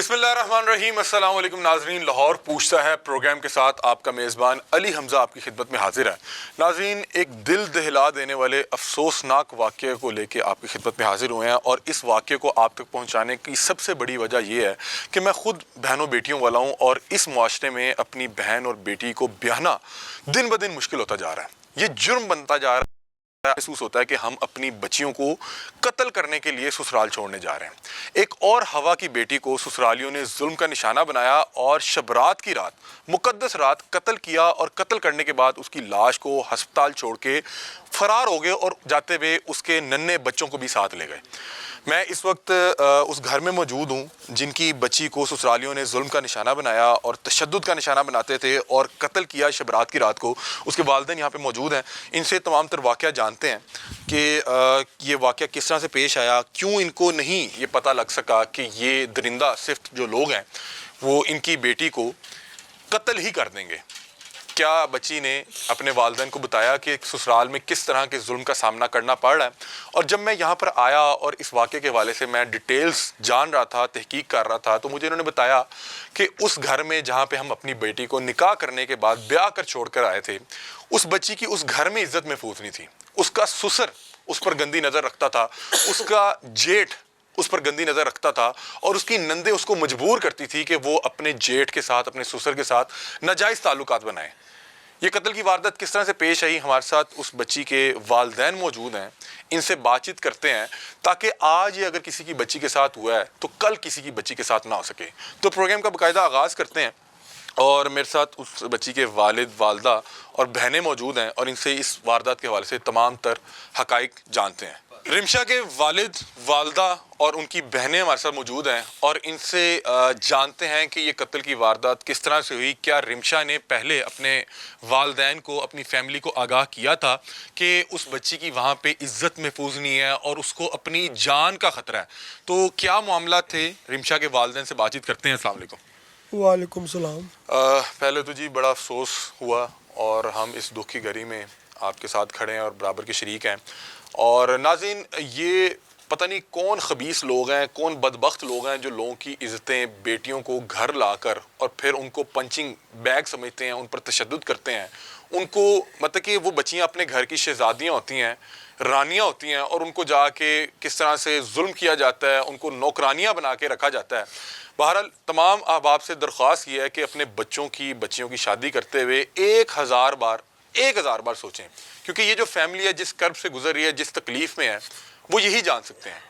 बिस्मिल्लाहिर्रहमानिर्रहीम। अस्सलाम वालेकुम नाजरीन। लाहौर पूछता है प्रोग्राम के साथ आपका मेज़बान अली हमज़ा आपकी खिदमत में हाजिर है। नाजरीन, एक दिल दहला देने वाले अफसोसनाक वाक़े को लेके आपकी खिदमत में हाजिर हुए हैं और इस वाक़े को आप तक पहुँचाने की सबसे बड़ी वजह यह है कि मैं ख़ुद बहनों बेटियों वाला हूँ और इस मुआशरे में अपनी बहन और बेटी को ब्याहना दिन ब दिन मुश्किल होता जा रहा है। ये जुर्म बनता जा रहा है। महसूस होता है कि हम अपनी बच्चियों को कत्ल करने के लिए ससुराल छोड़ने जा रहे हैं। एक और हवा की बेटी को ससुरालियों ने जुल्म का निशाना बनाया और शबरात की रात, मुकद्दस रात कत्ल किया और कत्ल करने के बाद उसकी लाश को अस्पताल छोड़ के फरार हो गए और जाते हुए उसके नन्हे बच्चों को भी साथ ले गए। मैं इस वक्त उस घर में मौजूद हूँ जिनकी बच्ची को ससुरालियों ने जुल्म का निशाना बनाया और तशद्दुद का निशाना बनाते थे और कत्ल किया शबरात की रात को। उसके वालिदैन यहाँ पे मौजूद हैं। इनसे तमाम तर वाक़या जानते हैं कि ये वाक़या किस तरह से पेश आया, क्यों इनको नहीं ये पता लग सका कि ये दरिंदा सिफ्त जो लोग हैं वो इनकी बेटी को कत्ल ही कर देंगे। क्या बच्ची ने अपने वालिदैन को बताया कि ससुराल में किस तरह के जुल्म का सामना करना पड़ रहा है। और जब मैं यहाँ पर आया और इस वाक़े के हवाले से मैं डिटेल्स जान रहा था, तहकीक कर रहा था, तो मुझे इन्होंने बताया कि उस घर में जहाँ पे हम अपनी बेटी को निकाह करने के बाद ब्याह कर छोड़ कर आए थे, उस बच्ची की उस घर में इज़्ज़त महफूज नहीं थी। उसका ससुर उस पर गंदी नज़र रखता था, उसका जेठ उस पर गंदी नज़र रखता था और उसकी नंदे उसको मजबूर करती थी कि वो अपने जेठ के साथ, अपने ससुर के साथ नाजायज़ ताल्लुकात बनाए। ये कत्ल की वारदात किस तरह से पेश आई, हमारे साथ उस बच्ची के वालिदैन मौजूद हैं। इनसे बातचीत करते हैं ताकि आज ये अगर किसी की बच्ची के साथ हुआ है तो कल किसी की बच्ची के साथ ना हो सके। तो प्रोग्राम का बाकायदा आगाज़ करते हैं और मेरे साथ उस बच्ची के वालिद, वालदा और बहनें मौजूद हैं और इनसे इस वारदात के हवाले से तमाम तर हक़ाइक़ जानते हैं। रिमशा के वालिद, वालदा और उनकी बहनें हमारे साथ मौजूद हैं और इनसे जानते हैं कि ये कत्ल की वारदात किस तरह से हुई। क्या रिमशा ने पहले अपने वालिदैन को, अपनी फैमिली को आगाह किया था कि उस बच्ची की वहाँ पे इज़्ज़त महफूज नहीं है और उसको अपनी जान का ख़तरा है। तो क्या मामला थे, रिमशा के वालिदैन से बातचीत करते हैं। अस्सलाम वालेकुम। वालेकुम सलाम। पहले तो जी बड़ा अफसोस हुआ और हम इस दुख की घड़ी में आपके साथ खड़े हैं और बराबर के शरीक हैं। और नाज़रीन, ये पता नहीं कौन खबीस लोग हैं, कौन बदबख्त लोग हैं जो लोगों की इज़्ज़तें, बेटियों को घर लाकर और फिर उनको पंचिंग बैग समझते हैं, उन पर तशद्दुद करते हैं। उनको मतलब कि वो बच्चियाँ अपने घर की शहज़ादियाँ होती हैं, रानियाँ होती हैं और उनको जाके किस तरह से जुल्म किया जाता है, उनको नौकरानियाँ बना के रखा जाता है। बहरहाल तमाम अहबाब से दरख्वास्त ये है कि अपने बच्चियों की शादी करते हुए 1000 बार सोचें, क्योंकि ये जो फैमिली है जिस कर्ब से गुजर रही है, जिस तकलीफ़ में है, वो यही जान सकते हैं।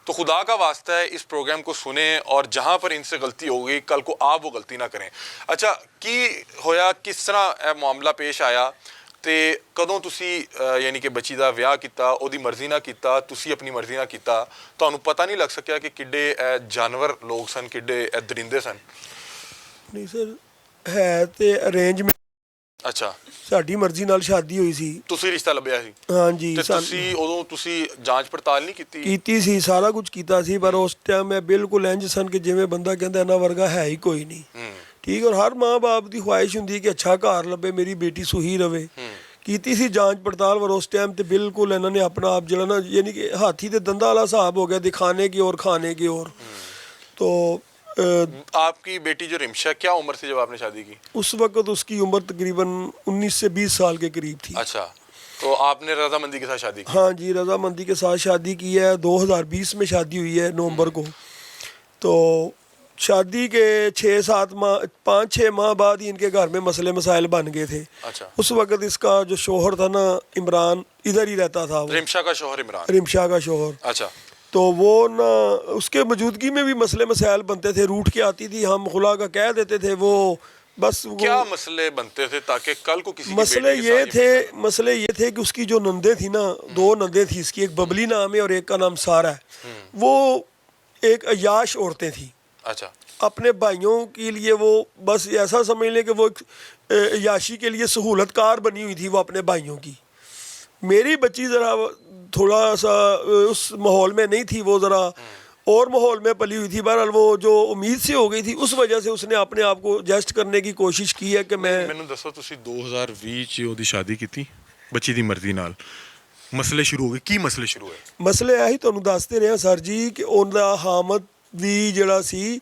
तो खुदा का वास्ता है इस प्रोग्राम को सुने और जहाँ पर इनसे गलती हो गई कल को आप वो गलती ना करें। अच्छा, की होया किस तरह मामला पेश आया ते कदों तुसी यानी कि बच्ची दा विआह कीता, ओदी मर्जी ना कीता, तुसी अपनी मर्जी ना कीता, तुहानू पता नहीं लग सकिया कि किड्डे जानवर लोग सन, किड्डे दरिंदे सन? नहीं सर, है ते अरेंजमेंट। अच्छा, साडी मर्जी नाल शादी हुई सी। तुसी रिश्ता लभ्या सी? हाँ जी। ते तुसी उदों तुसी जांच पड़ताल नहीं कीती सी, सारा कुछ कीता सी, पर उस टाइम मैं बिल्कुल इंज सन कि जिवें बंदा कहंदा इन्हां वर्गा है ही कोई नहीं। ठीक, और हर माँ बाप की ख्वाहिश हुंदी कि अच्छा घर लभे, मेरी बेटी सुही रवे। कीती सी जांच पड़ताल, पर उस टाइम ते बिल्कुल इन्होंने अपना आप जड़ा ना, यानी कि हाथी ते दंदा वाला हिसाब हो गया, दिखाने की और खाने की और। तो आपकी बेटी जो रिमशा, क्या उम्र थी जब आपने शादी की? उस वक्त उसकी उम्र तकरीबन 19 से 20 साल के करीब थी। अच्छा, तो आपने रजामंदी के साथ शादी की? हाँ जी, रजामंदी के साथ शादी की है। 2020 में शादी हुई है नवंबर को। तो शादी के 5-6 माह बाद ही इनके घर में मसले मसाइल बन गए थे। अच्छा। उस वक्त इसका जो शोहर था ना, इमरान, इधर ही रहता था। रिमशा का शोहर इमरान? रिमशा का शोहर। अच्छा। तो वो ना, उसके मौजूदगी में भी मसले मसाइल बनते थे। रूठ के आती थी, हम खुला का कह देते थे। वो बस क्या मसले बनते थे ताकि कल को किसी मसले ये थे कि उसकी जो नंदे थी ना, 2 नंदे थी इसकी, एक बबली नाम है और एक का नाम सारा है। वो एक अयाश औरतें थी। अच्छा। अपने भाइयों के लिए वो बस ऐसा समझ लें कि वो अयाशी के लिए सहूलतकार बनी हुई थी वो अपने भाइयों की। मेरी बच्ची ज़रा थोड़ा सा उस माहौल में नहीं थी, वो ज़रा और माहौल में पली हुई थी। बहरहाल वो जो उम्मीद से हो गई थी, उस वजह से उसने अपने आप को एडजस्ट करने की कोशिश की है कि मैनू दसो, तुसी 2020 च ओदी शादी की बच्ची दी मर्जी नाल, मसले शुरू हो गए, की मसले शुरू हुए? मसले यही तुहानू दसते रहे सर जी कि उनका हामद भी जिहड़ा सी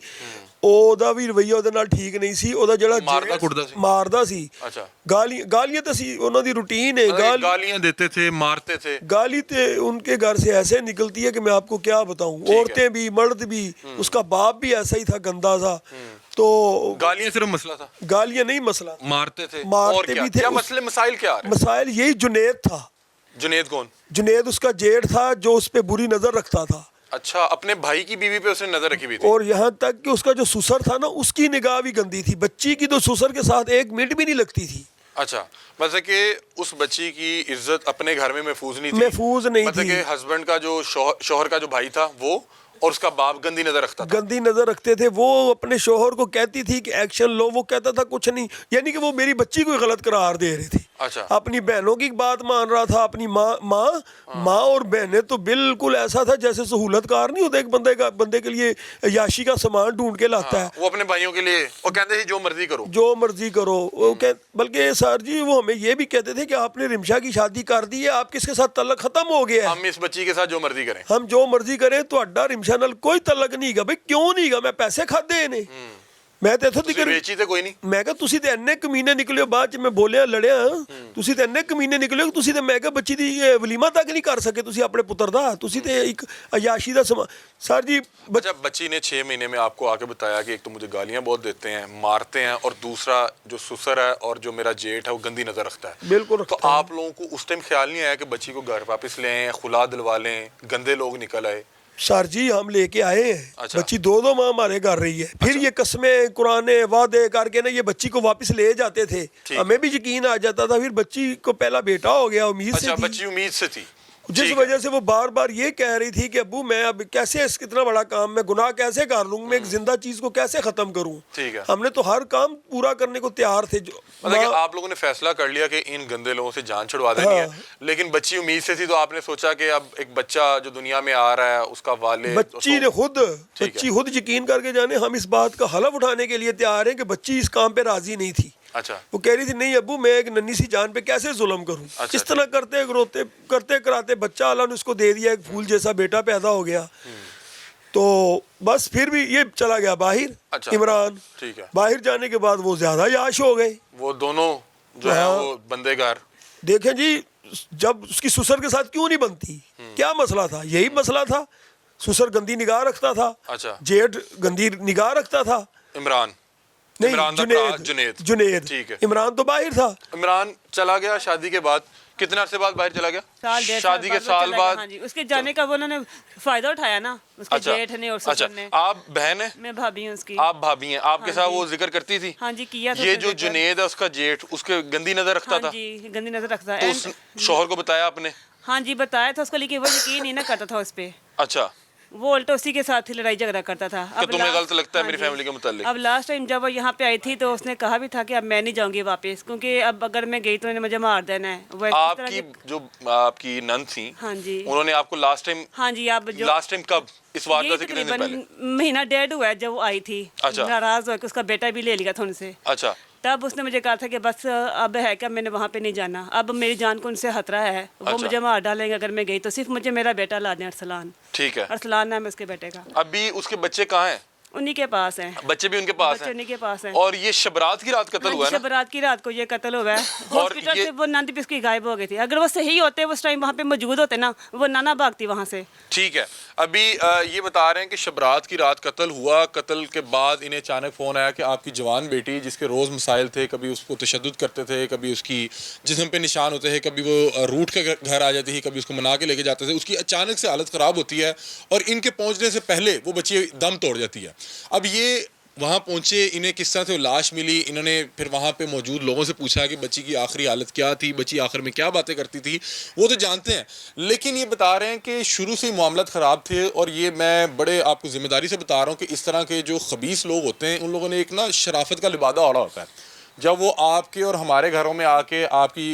ਉਹਦਾ ਵੀ ਰਵੱਈਆ ਉਹਦੇ ਨਾਲ ਠੀਕ ਨਹੀਂ ਸੀ। ਉਹਦਾ ਜਿਹੜਾ ਮਾਰਦਾ ਕੁੱਟਦਾ ਸੀ? ਮਾਰਦਾ ਸੀ। ਅੱਛਾ, गालियां तो सी ਉਹਨਾਂ ਦੀ रूटीन है। गालियां देते थे, मारते थे। गाली तो उनके घर से ऐसे निकलती है कि मैं आपको क्या बताऊं, औरतें भी मर्द भी, उसका बाप भी ऐसा ही था, गंदा सा। तो गालियां सिर्फ मसला था? गालियां नहीं मसला, मारते थे। मारते और क्या भी थे। क्या मसले मसाइल क्या आ रहे? मसाइल यही जुनेद था। जुनेद कौन? जुनेद उसका जेठ था जो उस पर बुरी नजर रखता था। अच्छा, अपने भाई की बीवी पे उसने नजर रखी हुई थी। और यहाँ तक कि उसका जो ससुर था ना, उसकी निगाह भी गंदी थी। बच्ची की तो ससुर के साथ एक मिनट भी नहीं लगती थी। अच्छा, मतलब कि उस बच्ची की इज्जत अपने घर में महफूज नहीं थी? महफूज नहीं मतलब थी। कि हस्बैंड का जो शोहर का जो भाई था वो, और उसका बाप गंदी नजर रखता था। गंदी नजर रखते थे। वो अपने शोहर को कहती थी कि एक्शन लो, वो कहता था कुछ नहीं। यानी कि वो मेरी बच्ची को गलत करार दे रही थी। अच्छा, अपनी बहनों की बात मान रहा था। अपनी माँ और बहनें तो बिल्कुल ऐसा था जैसे सहूलतकार नहीं होता, एक बंदे के लिए याशी का सामान ढूंढ के लाता है। वो अपने भाइयों के लिए वो कहते थे जो मर्जी करो, जो मर्जी करो। बल्कि सर जी वो हमें ये भी कहते थे कि आपने रिमशा की शादी कर दी है, आप किसके साथ तल्लक खत्म हो गया है, हम इस बच्ची के साथ जो मर्जी करें, हम जो मर्जी करें। तो रिमशा नाल कोई तल्लक नहीं गा। भाई क्यों नहीं गा? मैं पैसे खादे ने, ਮੈਂ ਤੇ ਇਥੋਂ ਤੱਕ ਵੇਚੀ ਤੇ ਕੋਈ ਨਹੀਂ। ਮੈਂ ਕਿਹਾ ਤੁਸੀਂ ਤੇ ਇੰਨੇ ਕਮੀਨੇ ਨਿਕਲੇ ਹੋ। ਬਾਅਦ ਚ ਮੈਂ ਬੋਲਿਆ, ਲੜਿਆ, ਤੁਸੀਂ ਤੇ ਇੰਨੇ ਕਮੀਨੇ ਨਿਕਲੇ ਹੋ, ਤੁਸੀਂ ਤੇ ਮੈਂ ਕਿਹਾ ਬੱਚੀ ਦੀ ਵਲੀਮਾ ਤੱਕ ਨਹੀਂ ਕਰ ਸਕੇ ਤੁਸੀਂ ਆਪਣੇ ਪੁੱਤਰ ਦਾ। ਤੁਸੀਂ ਤੇ ਇੱਕ ਅਯਾਸ਼ੀ ਦਾ ਸਮਾਂ। सर जी अच्छा, बच्ची ने 6 महीने में आपको आके बताया कि एक तो मुझे गालियां बहुत देते हैं, मारते हैं, और दूसरा जो ससुर है और जो मेरा जेठ है वो गंदी नजर रखता है। बिल्कुल। तो आप लोगों को उस टाइम ख्याल नहीं आया कि बच्ची को घर वापस ले आए, खुला दिलवा लें, गंदे लोग निकल आए? सर जी हम लेके आए हैं। अच्छा। बच्ची 2 माह हमारे घर रही है। फिर ये कस्में कुराने वादे करके ना ये बच्ची को वापस ले जाते थे। हमें भी यकीन आ जाता था। फिर बच्ची को पहला बेटा हो गया, उम्मीद से अच्छा, थी। बच्ची उम्मीद से थी, जिस वजह से वो बार बार ये कह रही थी कि अब्बू मैं अब कैसे इतना बड़ा काम, मैं गुनाह कैसे कर लूँ, मैं एक जिंदा चीज को कैसे खत्म करूँ। ठीक है। हमने तो हर काम पूरा करने को तैयार थे। जो मतलब कि आप लोगों ने फैसला कर लिया कि इन गंदे लोगों से जान छुड़वा देनी है, लेकिन बच्ची उम्मीद से थी, तो आपने सोचा कि अब एक बच्चा जो दुनिया में आ रहा है उसका वालिद, बच्ची ने खुद यकीन करके जाने, हम इस बात का हलफ उठाने के लिए तैयार हैं कि बच्ची इस काम पे राजी नहीं थी। अच्छा, वो कह रही थी नहीं अब्बू मैं एक नन्ही सी जान पे कैसे जुल्म करूं। अच्छा, इस तरह करते कराते बच्चा अल्लाह ने उसको दे दिया, एक फूल जैसा बेटा पैदा हो गया। तो बस फिर भी ये चला गया बाहर। अच्छा, इमरान। ठीक है। बाहर जाने के बाद वो ज्यादा याश हो गए। वो दोनों जो है वो बंदे घर। देखें जी, जब उसकी ससुर के साथ क्यों नहीं बनती, क्या मसला था? यही मसला था, ससुर गंदी निगाह रखता था। अच्छा, जेठ गंदी निगाह रखता था। इमरान नहीं, इमरान जुनेद। ठीक है। इमरान तो बाहर था। इमरान चला गया शादी के बाद। कितने अरसे बाद बाहर चला गया? शादी के साल बाद। हाँ जी, उसके जाने का वो उन्होंने फायदा उठाया ना, उसके जेठ ने और ससुर ने। आप बहन है? मैं भाभी हूँ उसकी। आप भाभी हैं, आपके साथ वो जिक्र करती थी? हाँ जी, किया था। ये जो जुनेद है उसका जेठ, उसके गंदी नजर रखता था? जी, गंदी नजर रखता तो है। उस शोहर को बताया आपने? हाँ जी बताया था उसको, लेकिन वो यकीन नहीं ना करता था उस पे। अच्छा, वो उल्टा उसी के साथ ही लड़ाई झगड़ा करता था। क्या तुम्हें गलत लगता है मेरी फैमिली के मुताल्लिक? अब लास्ट टाइम जब वो यहाँ पे आई थी तो उसने कहा भी था कि अब मैं नहीं जाऊंगी वापस, क्योंकि अब अगर मैं गई तो इन्हें मुझे मार देना है। वो आपकी जो आपकी नंद थी, हाँ जी, उन्होंने आपको लास्ट टाइम? हाँ जी, अब जो लास्ट टाइम कब? इस वारदात से कितने दिन पहले? महीना 1.5 हुआ है जब वो आई थी। अच्छा। नाराज हो के उसका बेटा भी ले लिया था उनसे। अच्छा, तब उसने मुझे कहा था कि बस अब है क्या, मैंने वहाँ पे नहीं जाना, अब मेरी जान को उनसे खतरा है, वो अच्छा। मुझे मार डालेंगे अगर मैं गई तो। सिर्फ मुझे मेरा बेटा ला दें, अरसलान। ठीक है। अरसलान नाम है उसके बेटे का। अभी उसके बच्चे कहाँ हैं? उन्हीं के पास हैं। बच्चे भी उनके पास बच्चे हैं? उन्हीं के पास हैं। और ये शबरात की रात कत्ल हुआ है ना? शबरात की रात को ये कत्ल हुआ है। हॉस्पिटल से वो नंद पिसकी गायब हो गई थी। अगर वो सही होते, उस टाइम वहाँ पे मौजूद होते ना, वो नाना भागती वहाँ से। ठीक है। अभी ये बता रहे हैं कि शबरात की रात कत्ल हुआ, कत्ल के बाद इन्हें अचानक फ़ोन आया कि आपकी जवान बेटी, जिसके रोज़ मसाइल थे, कभी उसको तशद्दुद करते थे, कभी उसकी जिस्म पे निशान होते हैं, कभी वो रूठ के घर आ जाती थी, कभी उसको मना के लेके जाते थे, उसकी अचानक से हालत ख़राब होती है और इनके पहुँचने से पहले वो बच्ची दम तोड़ जाती है। अब ये वहाँ पहुँचे, इन्हें किस तरह से लाश मिली, इन्होंने फिर वहाँ पे मौजूद लोगों से पूछा कि बच्ची की आखिरी हालत क्या थी, बच्ची आखिर में क्या बातें करती थी, वो तो जानते हैं। लेकिन ये बता रहे हैं कि शुरू से ही मामलात ख़राब थे, और ये मैं बड़े आपको ज़िम्मेदारी से बता रहा हूँ कि इस तरह के जो खबीस लोग होते हैं, उन लोगों ने एक ना शराफत का लिबादा ओढ़ा होता है। जब वो आपके और हमारे घरों में आके आपकी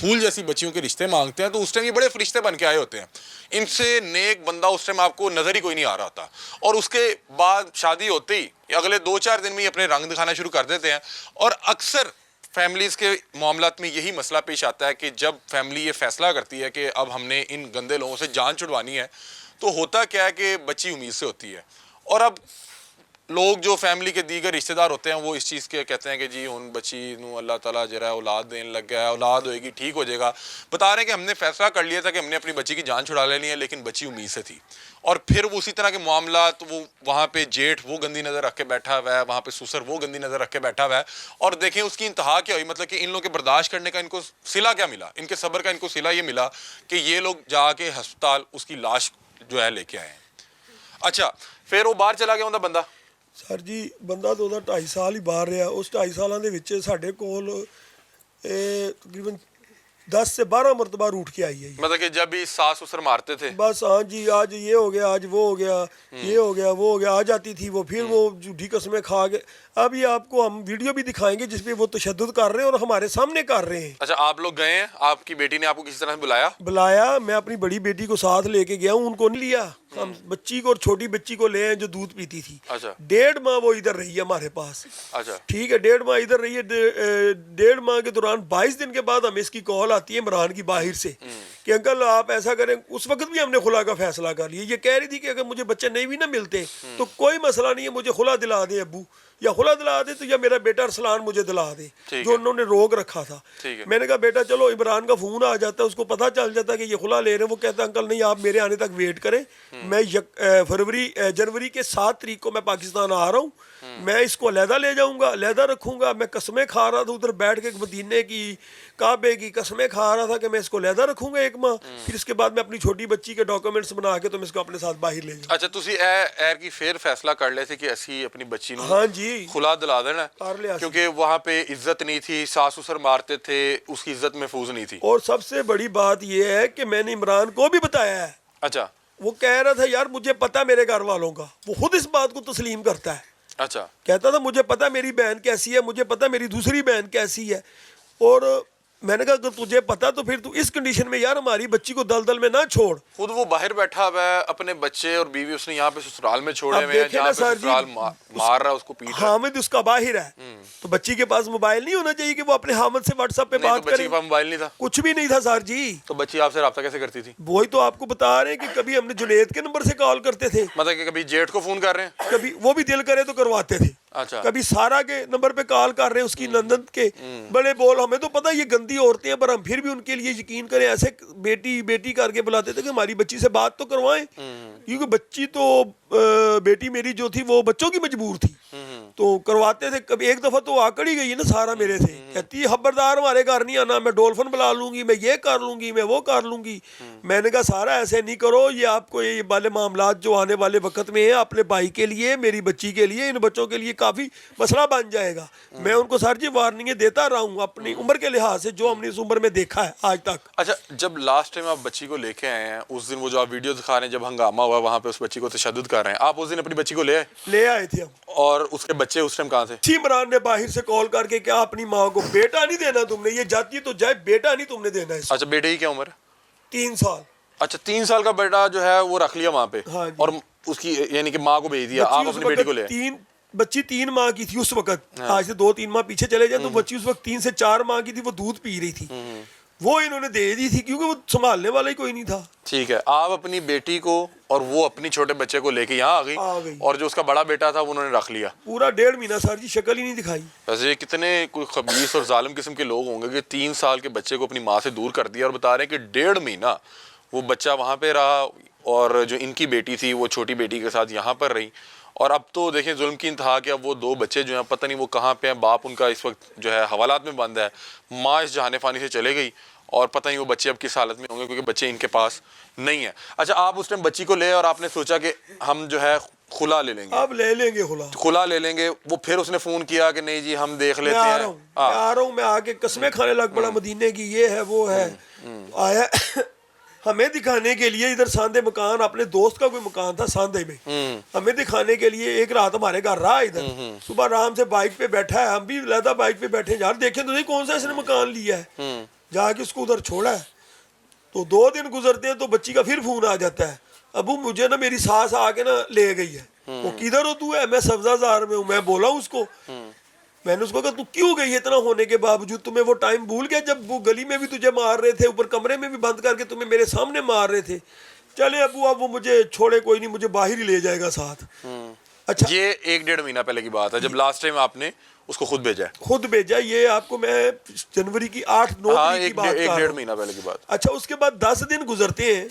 फूल जैसी बच्चियों के रिश्ते मांगते हैं, तो उस टाइम ये बड़े फरिश्ते बन के आए होते हैं। इनसे नेक बंदा उस टाइम आपको नज़र ही कोई नहीं आ रहा होता, और उसके बाद शादी होते ही अगले 2-4 दिन में ही अपने रंग दिखाना शुरू कर देते हैं। और अक्सर फैमिलीज़ के मामलात में यही मसला पेश आता है कि जब फैमिली ये फ़ैसला करती है कि अब हमने इन गंदे लोगों से जान छुड़वानी है, तो होता क्या है कि बच्ची उम्मीद से होती है। और अब لوگ جو فیملی کے دیگر رشتہ دار ہوتے ہیں وہ اس چیز کے کہتے ہیں کہ جی ہن بچی نو اللہ تعالیٰ جو ہے اولاد دین لگ گیا ہے, اولاد ہوئے گی ٹھیک ہو جائے گا. بتا رہے ہیں کہ ہم نے فیصلہ کر لیا تھا کہ ہم نے اپنی بچی کی جان چھڑا لینی ہے, لیکن بچی امید سے تھی. اور پھر وہ اسی طرح کے معاملات, وہ وہاں پہ جیٹھ وہ گندی نظر رکھ کے بیٹھا ہوا ہے, وہاں پہ سسر وہ گندی نظر رکھ کے بیٹھا ہوا ہے. اور دیکھیں اس کی انتہا کیا ہوئی, مطلب کہ ان لوگوں کے برداشت کرنے کا ان کو صلہ کیا ملا, ان کے صبر کا ان کو صلہ یہ ملا کہ یہ لوگ جا کے ہسپتال اس کی لاش جو ہے لے کے آئے ہیں. اچھا پھر وہ باہر چلا گیا ਹੁੰਦਾ ਬੰਦਾ. ਸਰ ਜੀ ਬੰਦਾ ਤਾਂ ਉਹਦਾ 2.5 ਸਾਲ ਹੀ ਬਾਹਰ ਰਿਹਾ. ਉਸ 2.5 ਸਾਲਾਂ ਦੇ ਵਿੱਚ ਸਾਡੇ ਕੋਲ ਤਕਰੀਬਨ 10 से 12 मरतबा रूठ के आई है ये. मतलब कि जब भी सास ससुर मारते थे बस हाँ जी, आज ये हो गया, आज वो हो गया, ये हो गया, वो हो गया, आ जाती थी वो, फिर वो झूठी कस्में खा के. अब ये आपको हम वीडियो भी दिखाएंगे जिसपे वो तशद्दुद कर रहे हैं और हमारे सामने कर रहे हैं. अच्छा आप लोग गए हैं, आपकी बेटी ने आपको किसी तरह से बुलाया. मैं अपनी बड़ी बेटी को साथ लेके गया हूँ, उनको नहीं लिया. हम बच्ची को और छोटी बच्ची को ले आए जो दूध पीती थी. अच्छा 1.5 माह वो इधर रही है हमारे पास. अच्छा ठीक है, 1.5 माह इधर रही है. 1.5 माह के दौरान 22 दिन के बाद हमें इसकी कॉल आती है इमरान की बाहर से कि अंकल आप ऐसा करें. उस वक्त भी हमने खुला का फैसला कर लिया. ये कह रही थी कि अगर मुझे बच्चे नहीं भी ना मिलते तो कोई मसला नहीं है, मुझे खुला दिला दे अब्बू, या खुला दिला दे तो या मेरा बेटा अरसलान मुझे दिला दे, जो उन्होंने रोक रखा था. मैंने कहा बेटा चलो, इमरान का फोन आ जाता है, उसको पता चल जाता कि ये खुला ले रहे हैं. वो कहता है अंकल नहीं, आप मेरे आने तक वेट करें, मैं जनवरी के 7 तारीख को मैं पाकिस्तान आ रहा हूँ, मैं इसको अलहदा ले जाऊंगा, अलहदा रखूंगा. मैं कसमें खा रहा था उधर बैठ के, मदीने की काबे की कसमें खा रहा था कि मैं इसको अलहदा रखूंगा 1 माह, फिर इसके बाद मैं अपनी छोटी बच्ची के डॉक्यूमेंट्स बना के तो मैं इसको अपने साथ बाहर ले जाऊँ. अच्छा ਤੁਸੀਂ ਐਰ ਕੀ ਫੇਰ ਫੈਸਲਾ ਕਰ ਲਿਆ ਸੀ ਕਿ ਅਸੀਂ ਆਪਣੀ ਬੱਚੀ ਨੂੰ हाँ जी खुला दिला देना कर लिया. क्योंकि वहाँ पे इज्जत नहीं थी, सास ससुर मारते थे, उसकी इज्जत महफूज नहीं थी. और सबसे बड़ी बात यह है कि मैंने इमरान को भी बताया है. अच्छा वो कह रहा था यार मुझे पता मेरे घर वालों का, वो खुद इस बात को तस्लीम करता है. अच्छा कहता था मुझे पता मेरी बहन कैसी है, मुझे पता मेरी दूसरी बहन कैसी है. और मैंने कहा अगर तुझे पता तो फिर तू इस कंडीशन में यार हमारी बच्ची को दलदल में ना छोड़. खुद वो बाहर बैठा हुआ है, अपने बच्चे और बीवी उसने यहाँ पे ससुराल में छोड़े अब हुए हैं, देखे जहाँ ना पे सर जी, ससुराल मार रहा है, उसको पीट रहा है. हामिद उसका बाहिर है, तो बच्ची के पास मोबाइल नहीं होना चाहिए कि वो अपने हामिद से व्हाट्सएप पे नहीं, बात तो बच्ची करे. के पास मोबाइल नहीं था. कुछ भी नहीं था सर जी. तो बच्ची आपसे रब्ता कैसे करती थी? वही तो आपको बता रहे हैं कि कभी हमने जुनेद के नंबर से कॉल करते थे, मतलब कि कभी जेठ को फोन कर रहे हैं. कभी वो भी दिल करे तो करवाते थे. अच्छा कभी सारा के नंबर पे कॉल कर रहे हैं उसकी लंदन के बड़े बोल. हमें तो पता ये गंदी औरतें हैं पर हम फिर भी उनके लिए यकीन करें, ऐसे बेटी बेटी करके बुलाते थे कि हमारी बच्ची से बात तो करवाएं, क्योंकि बच्ची तो बेटी मेरी जो थी वो बच्चों की मजबूर थी, तो करवाते थे. कभी एक दफ़ा तो आकड़ ही गई है ना सारा मेरे से, कहती है खबरदार हमारे घर नहीं आना, मैं डॉल्फिन बुला लूंगी, मैं ये कर लूंगी, मैं वो कर लूंगी. मैंने कहा सारा ऐसे नहीं करो, ये आपको ये वाले मामलात जो आने वाले वक्त में है अपने भाई के लिए, मेरी बच्ची के लिए, इन बच्चों के लिए काफ़ी मसला बन जाएगा. मैं उनको सर जी वार्निंगें देता रहा हूँ अपनी उम्र के लिहाज से, जो हमने इस उम्र में देखा है आज तक. अच्छा जब लास्ट टाइम आप बच्ची को लेके आए हैं, उस दिन वो जो आप वीडियो दिखा रहे हैं जब हंगामा हुआ वहाँ पे उस बच्ची को तशद्दुद कर रहे हैं, आप उस दिन अपनी बच्ची को ले आए थे हम. और उसके बच्चे उस टाइम कहाँ थे? इमरान ने बाहर से कॉल करके क्या अपनी माँ को बेटा नहीं देना तुमने, ये जाती तो जाए, बेटा नहीं तुमने देना है. अच्छा बेटे की क्या उम्र है? 3 साल. अच्छा 3 साल का बेटा जो है वो रख लिया वहाँ पे. हाँ जी. और उसकी यानी कि माँ को भेज दिया, आप अपनी बेटी को ले. बच्ची 3 माह की थी उस वक्त. आज से 2-3 माह पीछे चले जाए तो बच्ची उस वक्त 3 से 4 माह की थी, वो दूध पी रही थी. वो इन्होंने दे दी थी क्योंकि वो संभालने वाला ही कोई नहीं था. ठीक है, आप अपनी बेटी को और वो अपनी छोटे बच्चे को लेके यहाँ आ गई और जो उसका बड़ा बेटा था वो उन्होंने रख लिया. पूरा 1.5 महीना सर जी शक्ल ही नहीं दिखाई. वैसे कितने कोई खबीस और जालिम किस्म के लोग होंगे कि 3 साल के बच्चे को अपनी माँ से दूर कर दिया और बता रहे हैं कि 1.5 महीना वो बच्चा वहाँ पे रहा और जो इनकी बेटी थी वो छोटी बेटी के साथ यहाँ पर रही. और अब तो देखें जुल्म की इंतहा कि अब वो 2 बच्चे जो हैं पता नहीं वो कहाँ पे हैं, बाप उनका इस वक्त जो है हवालात में बंद है, माँ इस जहाने फानी से चले गई और पता नहीं वो बच्चे अब किस हालत में होंगे क्योंकि बच्चे इनके पास नहीं है. अच्छा आप उस टाइम बच्ची को ले और आपने सोचा कि हम जो है खुला ले लेंगे, अब ले लेंगे खुला ले लेंगे. वो फिर उसने फोन किया कि नहीं जी हम देख लेते हैं. मैं आ रहा हूँ, मैं आके कसमें खाने लग पड़ा मदीने की, ये है वो है. आया हमें दिखाने के लिए इधर सांदे मकान, अपने दोस्त का कोई मकान था सांदे में, हमें दिखाने के लिए एक रात हमारे घर रहा इधर. सुबह आराम से बाइक पे बैठा है, हम भी लहदा बाइक पे बैठे, यार देखें तो नहीं कौन सा इसने मकान लिया है. जाके उसको उधर छोड़ा है तो 2 दिन गुजरते हैं तो बच्ची का फिर फोन आ जाता है, अबू मुझे ना मेरी सास आके ना ले गई है. वो किधर हो तू? है मैं सब्जाजार में हूँ. मैं बोला उसको, मैंने उसको कहा तू क्यों गई है इतना होने के बावजूद? तुम्हें वो टाइम भूल गया जब वो गली में भी तुझे मार रहे थे, ऊपर कमरे में भी बंद करके तुम्हें मेरे सामने मार रहे थे. चले अबू अब वो मुझे छोड़े कोई नहीं, मुझे बाहर ही ले जाएगा साथ. اچھا یہ 1-1.5 مہینہ پہلے کی بات ہے جب لاسٹ ٹائم آپ نے اس کو خود بھیجا ہے. خود بھیجا. یہ آپ کو میں جنوری کی 8-9 ہاں تاریخ کی بات کر رہا 1-1.5 ہوں. مہینہ پہلے کی بات. اچھا اس کے بعد 10 دن گزرتے ہیں,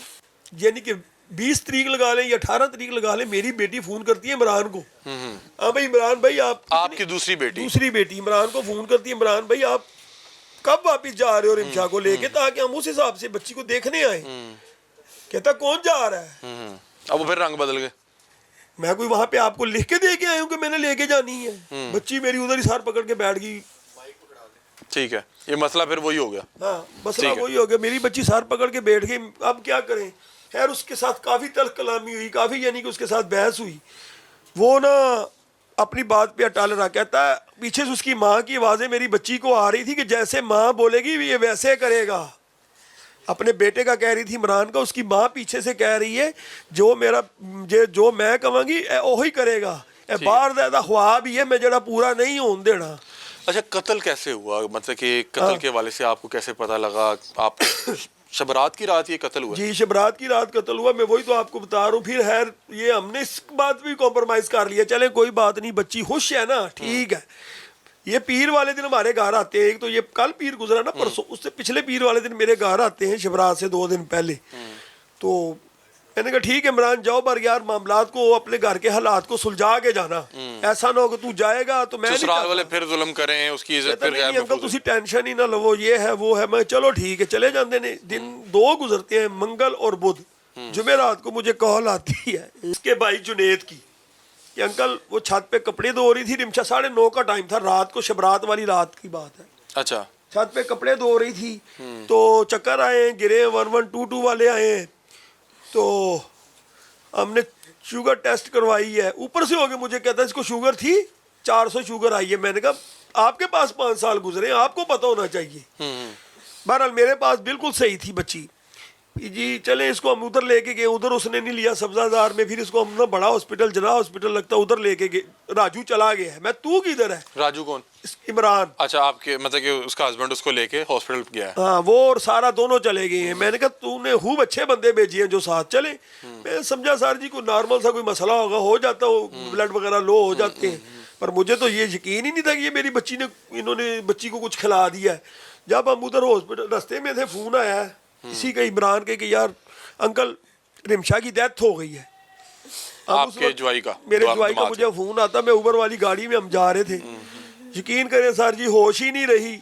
یعنی کہ 20 تاریخ لگا لیں یا 18 تاریخ لگا لیں, میری بیٹی فون کرتی ہے عمران کو. ہاں بھائی عمران بھائی آپ کی دوسری بیٹی عمران کو فون کرتی ہے, عمران بھائی آپ کب واپس جا رہے ہو رمشا کو لے کے, تاکہ ہم اس حساب سے بچی کو دیکھنے آئیں. کہتا کون جا رہا ہے؟ اب وہ پھر رنگ بدل گئے. میں کوئی وہاں پہ آپ کو لکھ کے دے کے آیا ہوں کہ میں نے لے کے جانی ہے. بچی میری ادھر ہی سار پکڑ کے بیٹھ گئی. ٹھیک ہے, یہ مسئلہ پھر وہی ہو گیا. ہاں مسئلہ وہی ہو گیا, میری بچی سار پکڑ کے بیٹھ گئی. اب کیا کریں؟ خیر اس کے ساتھ کافی تلخ کلامی ہوئی, کافی یعنی کہ اس کے ساتھ بحث ہوئی. وہ نا اپنی بات پہ اٹل رہا. کہتا ہے پیچھے سے اس کی ماں کی آوازیں میری بچی کو آ رہی تھی کہ جیسے ماں بولے گی یہ ویسے کرے گا. اپنے بیٹے کا کہہ رہی تھی عمران کا, اس کی ماں پیچھے سے کہہ رہی ہے جو میں کہوں گی وہی کرے گا. باہر زیادہ خواب ہی ہے میں جڑا پورا نہیں ہون دینا. اچھا قتل کیسے ہوا, مطلب کہ قتل کے حوالے سے آپ کو کیسے پتہ لگا؟ آپ شبرات کی رات یہ قتل ہوا؟ جی شبرات کی رات قتل ہوا. میں وہی تو آپ کو بتا رہا ہوں. پھر خیر یہ ہم نے اس بات بھی کمپرومائز کر لیا, چلے کوئی بات نہیں, بچی خوش ہے نا, ٹھیک ہے. یہ پیر والے دن ہمارے گھر آتے ہیں. ایک تو یہ کل پیر گزرا نا, پرسوں اس سے پچھلے پیر والے دن میرے گھر آتے ہیں شبرات سے 2 دن پہلے. تو میں نے کہا ٹھیک ہے عمران جاؤ, پر یار معاملات کو اپنے گھر کے حالات کو سلجھا کے جانا. ایسا نہ ہو کہ تو جائے گا تو میں نہیں سسرال والے پھر ظلم کریں, اس کی عزت پھر غیر انکل محفوظ تسی ٹینشن ہی نہ لو, یہ ہے وہ ہے. میں چلو ٹھیک ہے چلے جاندے نے. دن 2 گزرتے ہیں, منگل اور بدھ. جمعرات کو مجھے کال آتی ہے اس کے بھائی جنید کی کہ انکل وہ چھت پہ کپڑے دھو رہی تھی. رمشا 9:30 کا ٹائم تھا, رات کو شبرات والی رات کی بات ہے. اچھا چھت پہ کپڑے دھو رہی تھی تو چکر آئے, گرے 1122 والے آئے. تو ہم نے شوگر ٹیسٹ کروائی ہے. اوپر سے ہو کے مجھے کہتا ہے اس کو شوگر تھی 400 شوگر آئی ہے. میں نے کہا آپ کے پاس 5 سال گزرے, آپ کو پتہ ہونا چاہیے. بہرحال میرے پاس بالکل صحیح تھی بچی. جی چلے اس کو ہم ادھر لے کے گئے. ادھر اس نے نہیں لیا سبزہ زار میں. پھر اس کو ہم نا بڑا ہاسپٹل جناح ہاسپٹل لگتا ادھر لے کے گئے. راجو چلا گیا ہے. میں تو کدھر ہے؟ راجو کون؟ عمران. اچھا آپ کے مطلب کہ اس کا ہسبینڈ اس کو لے کے ہاسپٹل گیا ہے. ہاں وہ اور سارا دونوں چلے گئے ہیں. میں نے کہا تو نے خوب اچھے بندے بھیجے ہیں جو ساتھ چلے. میں سمجھا سر جی کوئی نارمل سا کوئی مسئلہ ہوگا, ہو جاتا ہو, بلڈ وغیرہ لو ہو جاتے ہیں. پر مجھے تو یہ یقین ہی نہیں تھا کہ یہ میری بچی نے انہوں نے بچی کو کچھ کھلا دیا ہے. جب ہم ادھر ہاسپٹل رستے میں تھے فون آیا ہے اسی کا عمران کے کہ یار انکل رمشا کی ڈیتھ ہو گئی ہے. آپ کے جوائی کا, میرے جوائی کا مجھے فون آتا, میں اوبر والی گاڑی میں ہم جا رہے تھے. یقین کریں سر جی ہوش ہی نہیں رہی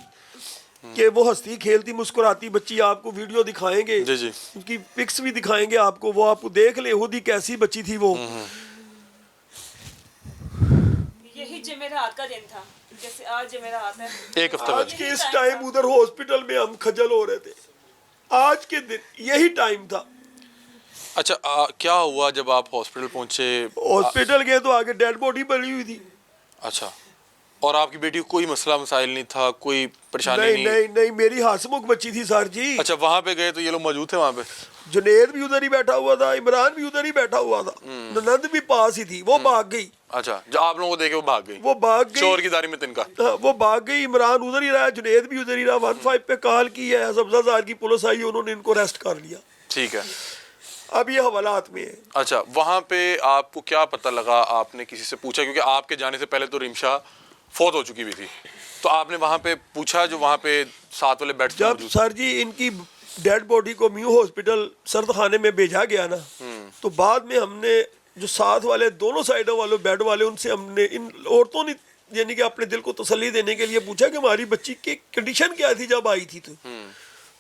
کہ وہ ہنستی کھیلتی مسکراتی بچی. آپ کو ویڈیو دکھائیں گے, جی جی اس کی پکس بھی دکھائیں گے آپ کو, وہ آپ کو دیکھ لیں خود ہی کیسی بچی تھی وہ. یہی جمعرات کا دن تھا, جیسے آج جمعرات ہے. ایک ہفتہ آج کے اس ٹائم ادھر ہاسپٹل میں ہم کھجل ہو رہے تھے. آج کے دن یہی ٹائم تھا. اچھا کیا ہوا جب آپ ہاسپٹل پہنچے؟ ہاسپٹل گئے تو آگے ڈیڈ باڈی پڑی ہوئی تھی. اچھا اور آپ کی بیٹی کو کوئی مسئلہ مسائل نہیں تھا, کوئی پریشانی نہیں میری ہاسمکھ بچی تھی سر جی. اچھا وہاں پہ گئے تو یہ لوگ موجود تھے وہاں پہ؟ جنید بھی ادھر ہی بیٹھا ہوا تھا, عمران بھی ادھر ہی بیٹھا ہوا تھا, نند بھی پاس ہی تھی. وہ بھاگ گئی. اچھا جو آپ لوگوں کو دیکھے وہ بھاگ گئی. وہ بھاگ گئی چور کی داری میں تنکا. وہ بھاگ گئی. عمران ادھر ہی رہا, جنید بھی ادھر ہی رہا. 15 پہ کال کی ہے, سبزہ زار کی پولیس آئی, انہوں نے ان کو ریسٹ کر لیا. ٹھیک ہے اب یہ حوالات میں ہے. اچھا وہاں پہ آپ کو کیا پتہ لگا؟ آپ نے کسی سے پوچھا؟ کیونکہ آپ کے جانے سے پہلے تو رمشا فوت ہو چکی ہوئی تھی, تو آپ نے وہاں پہ پوچھا جو وہاں پہ ساتھ والے بیٹھ جب سر جی ان کی ڈیڈ باڈی کو میو ہاسپٹل سرد خانے میں بھیجا گیا نا, تو بعد میں ہم نے جو ساتھ والے دونوں سائڈوں والے بیڈ والے ان سے ہم نے ان عورتوں نے یعنی کہ اپنے دل کو تسلی دینے کے لیے پوچھا کہ ہماری بچی کی کنڈیشن کیا تھی جب آئی تھی. تو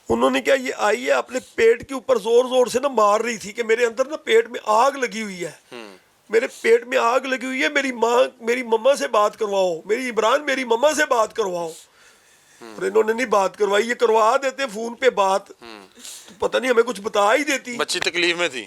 انہوں نے کیا یہ آئی ہے اپنے پیٹ کے اوپر زور زور سے نا مار رہی تھی کہ میرے اندر نا پیٹ میں آگ لگی ہوئی ہے, میرے پیٹ میں آگ لگی ہوئی ہے, میری ماں میری مما سے بات کرواؤ, میری عمران میری مما سے بات کرواؤ. اور انہوں نے نہیں بات کروائی. یہ کروا دیتے فون پہ بات تو پتہ نہیں ہمیں کچھ بتا ہی دیتی. بچی تکلیف میں تھی,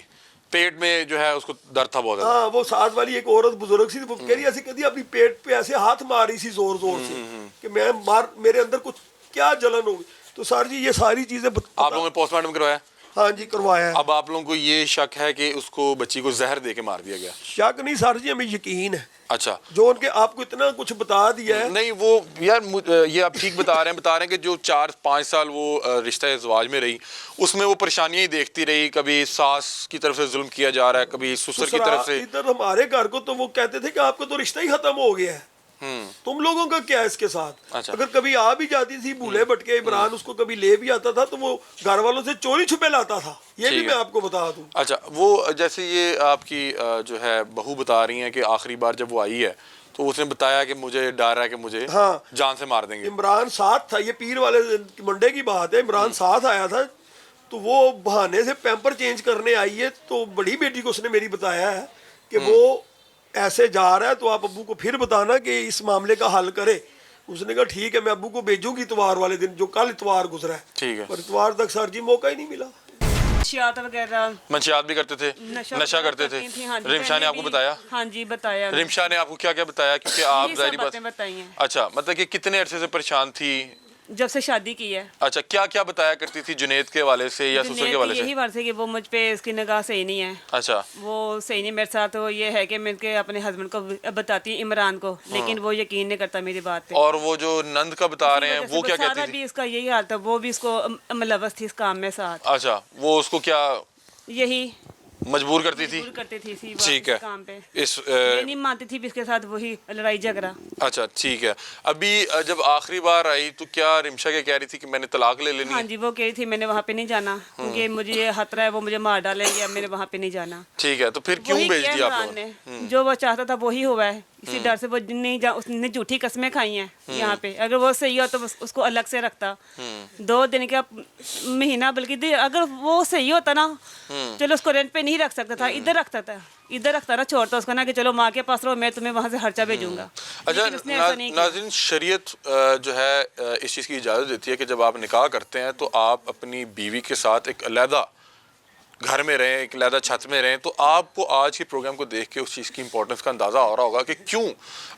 پیٹ میں جو ہے اس کو درد تھا بہت. ہاں وہ ساتھ والی ایک عورت بزرگ سی, وہ کہہ رہی ایسے کہتی اپنی پیٹ پہ ایسے ہاتھ مار رہی سی زور زور سے کہ میرے اندر کچھ کیا جلن ہوگی. تو سر جی یہ ساری چیزیں آپ لوگوں نے پوسٹ مارٹم کروایا؟ हाँ जी करवाया है। अब आप लोगों को ये शक है कि उसको बच्ची को जहर दे के मार दिया गया? शक नहीं सर जी, हमें यकीन है। अच्छा, जो उनके आपको इतना कुछ बता दिया है। नहीं वो यार ये आप ठीक बता रहे हैं कि जो 4-5 साल वो रिश्ता इज़्वाज में रही, उसमें वो परेशानियां ही देखती रही, कभी सास की तरफ से जुल्म किया जा रहा है, कभी ससुर की तरफ से। इधर हमारे घर को तो वो कहते थे कि आपका तो रिश्ता ही खत्म हो गया है, तुम लोगों का क्या है इसके साथ। अच्छा। अगर कभी आ भी जाती थी भूले भटके, इमरान उसको कभी ले भी आता था तो वो घर वालों से चोरी छुपे लाता था, ये भी ठीक मैं है। आपको बता दूं। अच्छा, वो जैसे ये आपकी जो है बहू बता रही हैं कि आखिरी बार जब वो आई है तो उसने बताया कि मुझे डर है कि मुझे हाँ। जान से मार देंगे। इमरान साथ था, ये पीर वाले मंडे की बात है, इमरान साथ आया था, तो वो बहाने से पैम्पर चेंज करने आई है, तो बड़ी बेटी को उसने मेरी बताया है कि वो ऐसे जा रहा है तो आप अब्बू को फिर बताना कि इस मामले का हल करे। उसने कहा ठीक है, मैं अब्बू को भेजूंगी इतवार वाले दिन, जो कल इतवार गुजरा है। ठीक है। पर इतवार तक सर जी मौका ही नहीं मिला। शियात वगैरह मंशियात भी करते थे, नशा करते थे। करती थी, हाँ जी, रिमशा ने पहले आपको भी- बताया? हाँ जी बताया। रिमशा ने आपको क्या क्या बताया? क्योंकि आप यही सब जाहिर बात। बातें बताई हैं। अच्छा, मतलब कि कितने अरसे से परेशान थी? जब से शादी की है। अच्छा, क्या क्या बताया करती थी जुनेद के वाले से या ससुर के वाले यही से? बात है कि वो मुझ पे इसकी निगाह सही नहीं है, अच्छा, वो सही नहीं मेरे साथ। वो ये है कि मैं इनके अपने हस्बैंड को बताती हूँ, इमरान को, लेकिन वो यकीन नहीं करता मेरी बात पे। और वो जो नंद का बता रहे हैं इसी वजह वो से क्या सारा कहती थी? भी इसका यही हाल था, वो भी इसको मुलव्वस थी इस काम में साथ, अच्छा, वो उसको क्या यही मजबूर करती थी? मजबूर करती थी इसी ठीक है। काम पे। इस ये नहीं मानती थी भी इसके साथ वही लड़ाई झगड़ा। अच्छा, ठीक है। अभी जब आखिरी बार आई तो क्या रिमशा क्या कह रही थी कि मैंने तलाक ले लेनी हाँ है? जी, वो कह रही थी मैंने वहाँ पे नहीं जाना क्योंकि मुझे ये खतरा है, वो मुझे मार डालेंगे, अब मैंने वहाँ पे नहीं जाना। ठीक है, तो फिर क्यों वही भेज किया दिया आप इमरान लोगों ने? ने, जो वो चाहता था वही हुआ है। इसी डर से वो नहीं जा, उसने झूठी कस्में खाई हैं यहाँ पे। अगर वो सही हो तो उसको अलग से रखता, 2 दिन का महीना, बल्कि अगर वो सही होता ना, चलो उसको रेंट पे नहीं रख सकता था, इधर रखता ना, छोड़ता उसको ना कि चलो माँ के पास रहो, मैं तुम्हें वहाँ से खर्चा भेजूंगा। अच्छा, लेकिन उसने ऐसा नहीं किया। नाज़रीन, शरीयत जो है इस चीज़ की इजाज़त देती है कि जब आप निकाह करते हैं तो आप अपनी बीवी के साथ एक अलहदा घर में रहें, एक अलहदा छत में रहें। तो आपको आज के प्रोग्राम को देख के उस चीज़ की इंपॉर्टेंस का अंदाज़ा हो रहा होगा कि क्यों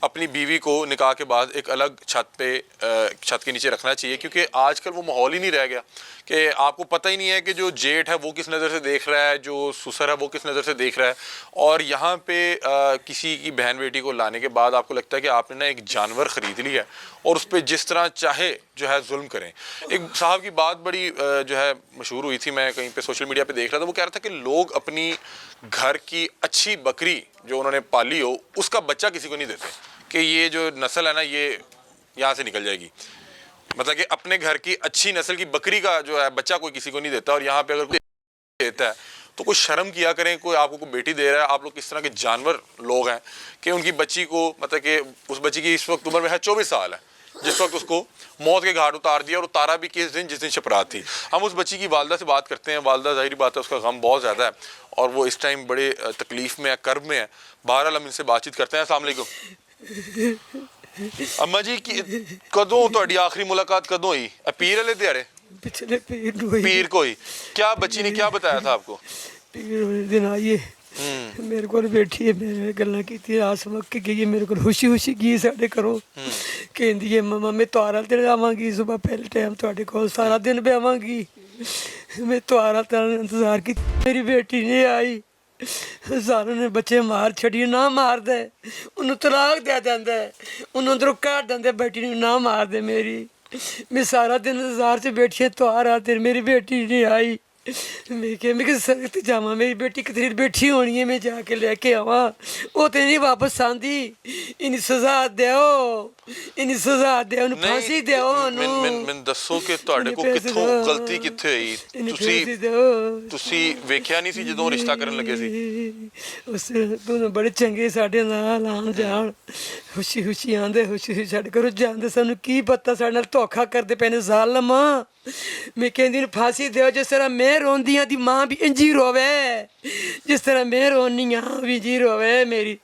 अपनी बीवी को निकाह के बाद एक अलग छत के नीचे रखना चाहिए, क्योंकि आजकल वो माहौल ही नहीं रह गया कि आपको पता ही नहीं है कि जो जेठ है वो किस नज़र से देख रहा है, जो ससुर है वो किस नज़र से देख रहा है। और यहाँ पे किसी की बहन बेटी को लाने के बाद आपको लगता है कि आपने ना एक जानवर ख़रीद लिया है और उस पर जिस तरह चाहे जो है जुल्म करें। एक साहब की बात बड़ी जो है मशहूर हुई थी, मैं कहीं पे सोशल मीडिया पे देख रहा था, वो कह रहा था कि लोग अपनी घर की अच्छी बकरी जो उन्होंने पाली हो उसका बच्चा किसी को नहीं देते, कि ये जो नस्ल है ना ये यहाँ से निकल जाएगी। मतलब कि अपने घर की अच्छी नस्ल की बकरी का जो है बच्चा कोई किसी को नहीं देता, और यहाँ पे अगर कोई देता है तो कुछ शर्म किया करें। कोई आपको कोई बेटी दे रहा है, आप लोग किस तरह के जानवर लोग हैं कि उनकी बच्ची को, मतलब कि उस बच्ची की इस वक्त उम्र में है 24 साल है, जिस वक्त उसको मौत के घाट उतार दिया, और उतारा भी किस दिन, जिस दिन शपरात थी। हम उस बच्ची की वालदा से बात करते हैं। वालदा जाहिर बात है उसका गम बहुत ज़्यादा है और वो इस टाइम बड़े तकलीफ़ में है, कर्ब में है। बहरहाल हम इनसे बातचीत करते हैं। अस्सलाम वालेकुम अम्मा जी, कदों तुहाडी आखिरी मुलाकात कदों हुई? पीर वाले दिहाड़े? पिछले पीर को ही, पीर को ही? क्या बच्ची ने क्या बताया था आपको? पीर वाले दिन आई है, मेरे को बैठी है, मेरे गल्लां कीती, आस मक के गई है, मेरे को खुशी गई साढ़े घरों, कहंदी है मम्मा मैं त्योहारां ते आवांगी, सुबह पहले टाइम तुहाडे कोल सारा दिन बेवांगी, मैं त्योहारां दा इंतजार की, मेरी बेटी नहीं आई। सारे ने बच्चे मार छड़ी, ना मार दे उन्होंने तलाक दे देंदा है, उन्होंने अंदरों काट देंदे, बेटी ने ना मार दे मेरी। मैं सारा दिन इंतजार से बैठी त्योहार आते, मेरी बेटी नहीं आई। मैं सख्त जावा, मेरी बेटी कितनी बैठी होनी है, मैं जाके लेके आवा, वो तो नहीं वापस आंदी। इन्हें सजा दो, इन्हें सजा दो, फांसी दो। मैं दसो कि ਤੁਹਾਡੇ ਕੋ ਕਿੱਥੋਂ ਗਲਤੀ ਕਿੱਥੇ ਹੋਈ? ਤੁਸੀਂ ਵੇਖਿਆ ਨਹੀਂ ਸੀ ਜਦੋਂ ਰਿਸ਼ਤਾ ਕਰਨ ਲੱਗੇ ਸੀ? ਉਸ ਦੋਨੋਂ ਬੜੇ ਚੰਗੇ ਸਾਡੇ ਨਾਲ ਆਣ ਜਾਣ, ਖੁਸ਼ੀ ਆਂਦੇ, ਖੁਸ਼ੀ ਸਾਡੇ ਘਰੋਂ ਜਾਂਦੇ, ਸਾਨੂੰ ਕੀ ਪਤਾ ਸਾਡੇ ਨਾਲ ਧੋਖਾ ਕਰਦੇ ਪਏ ਨੇ ਜ਼ਾਲਮਾ। ਮੈਂ ਕਹਿੰਦੀ ਨੂੰ ਫਾਂਸੀ ਦਿਓ, ਜਿਸ ਤਰ੍ਹਾਂ ਮੈਂ ਰੋਂਦੀ ਆਂ ਦੀ ਮਾਂ ਵੀ ਇੰਜੀ ਰੋਵੇ, ਜਿਸ ਤਰ੍ਹਾਂ ਮੈਂ ਰੋਨੀ ਆਂ ਵੀ ਜੀ ਰੋਵੇ ਮੇਰੀ।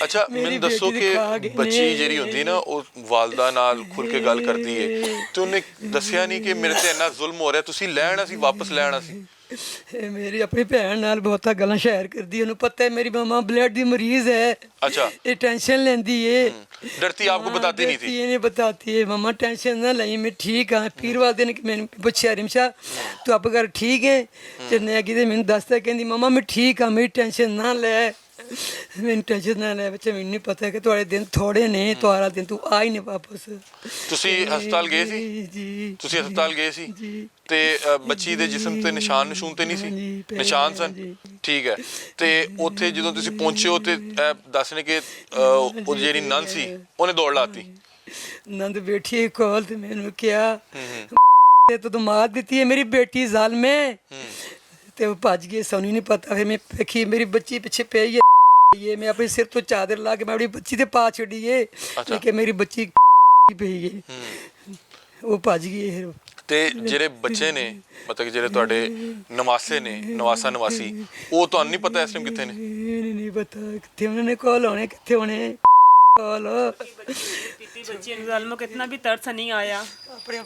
ਅੱਛਾ, ਮੈਨੂੰ ਦੱਸੋ ਕਿ ਬੱਚੀ ਜਿਹੜੀ ਹੁੰਦੀ ਨਾ ਉਹ ਵਾਲਦਾ ਨਾਲ ਖੁੱਲ ਕੇ ਗੱਲ ਕਰਦੀ ਏ ਤੇ ਉਹਨੇ ਦੱਸਿਆ ਨਹੀਂ ਕਿ ਮੇਰੇ ਤੇ ਇੰਨਾ ਜ਼ੁਲਮ ਹੋ ਰਿਹਾ, ਤੁਸੀਂ ਲੈਣਾ ਸੀ, ਵਾਪਸ ਲੈਣਾ ਸੀ? ਇਹ ਮੇਰੀ ਆਪਣੀ ਭੈਣ ਨਾਲ ਬਹੁਤਾ ਗੱਲਾਂ ਸ਼ੇਅਰ ਕਰਦੀ, ਉਹਨੂੰ ਪਤਾ ਹੈ ਮੇਰੀ ਮਮਾ ब्लड ਦੀ ਮਰੀਜ਼ है। अच्छा। ये टेंशन लेंदी है। डरती आपको बताती नहीं थी? ये नहीं बताती है, मम्मा टेंशन ना लई, मैं ठीक हाँ। फिर वाले दिन मैंने पूछा रिमशा तू आप घर ठीक है? चन्ने की मैंने दसता, कहती मम्मा मैं ठीक हाँ, मेरी टेंशन ना ले, मैंने टेंशन ना ले। बच्चा मैंने नहीं पता कि थोड़े दिन थोड़े ने, तुम्हारा दिन तू आ ही नहीं वापस। ਤੁਸੀਂ ਹਸਪਤਾਲ ਗਏ ਸੀ? जी ਤੁਸੀਂ ਹਸਪਤਾਲ ਗਏ ਸੀ जी। ਤੇ ਬੱਚੀ ਦੇ ਜਿਸਮ ਤੇ ਨਿਸ਼ਾਨ ਨਿਸ਼ੂਨ ਤੇ ਨਹੀਂ ਹਾਂਜੀ, ਸੀ? ਪਹਿਲਾਂ ਨਿਸ਼ਾਨ ਸਨ? ਹਾਂਜੀ। ਠੀਕ ਹੈ। ਤੇ ਉੱਥੇ ਜਦੋਂ ਤੁਸੀਂ ਪਹੁੰਚੇ ਹੋ ਤੇ ਦੱਸਣੇ ਕਿ ਉਹ ਜਿਹੜੀ ਨਨ ਸੀ ਉਹਨੇ ਦੌੜ ਲਾਤੀ? नंद बैठी है कॉल, तो मैंने क्या तो मार देती है मेरी बेटी जाल में, तो वो भज गई, सोनी नहीं पता। फिर मैं देखी मेरी बच्ची पीछे पे ही है, ये मैं अपने सिर तो चादर ला के मैं अपनी बच्ची ते पा छड़ी है। अच्छा। कि मेरी बच्ची पे है, वो भज गई है। ਤੇ ਜਿਹੜੇ ਬੱਚੇ ਨੇ ਮਤਲਬ ਕਿ ਜਿਹੜੇ ਤੁਹਾਡੇ ਨਵਾਸੇ ਨੇ, ਨਵਾਸਾ ਨਵਾਸੀ, ਉਹ ਤੁਹਾਨੂੰ ਨਹੀਂ ਪਤਾ ਇਸ ਟਾਈਮ ਕਿੱਥੇ ਨੇ? नहीं पता कितने उन्होंने कॉल होने, कितने होने कॉल। बच्ची जालिमों को इतना भी तरस नहीं आया।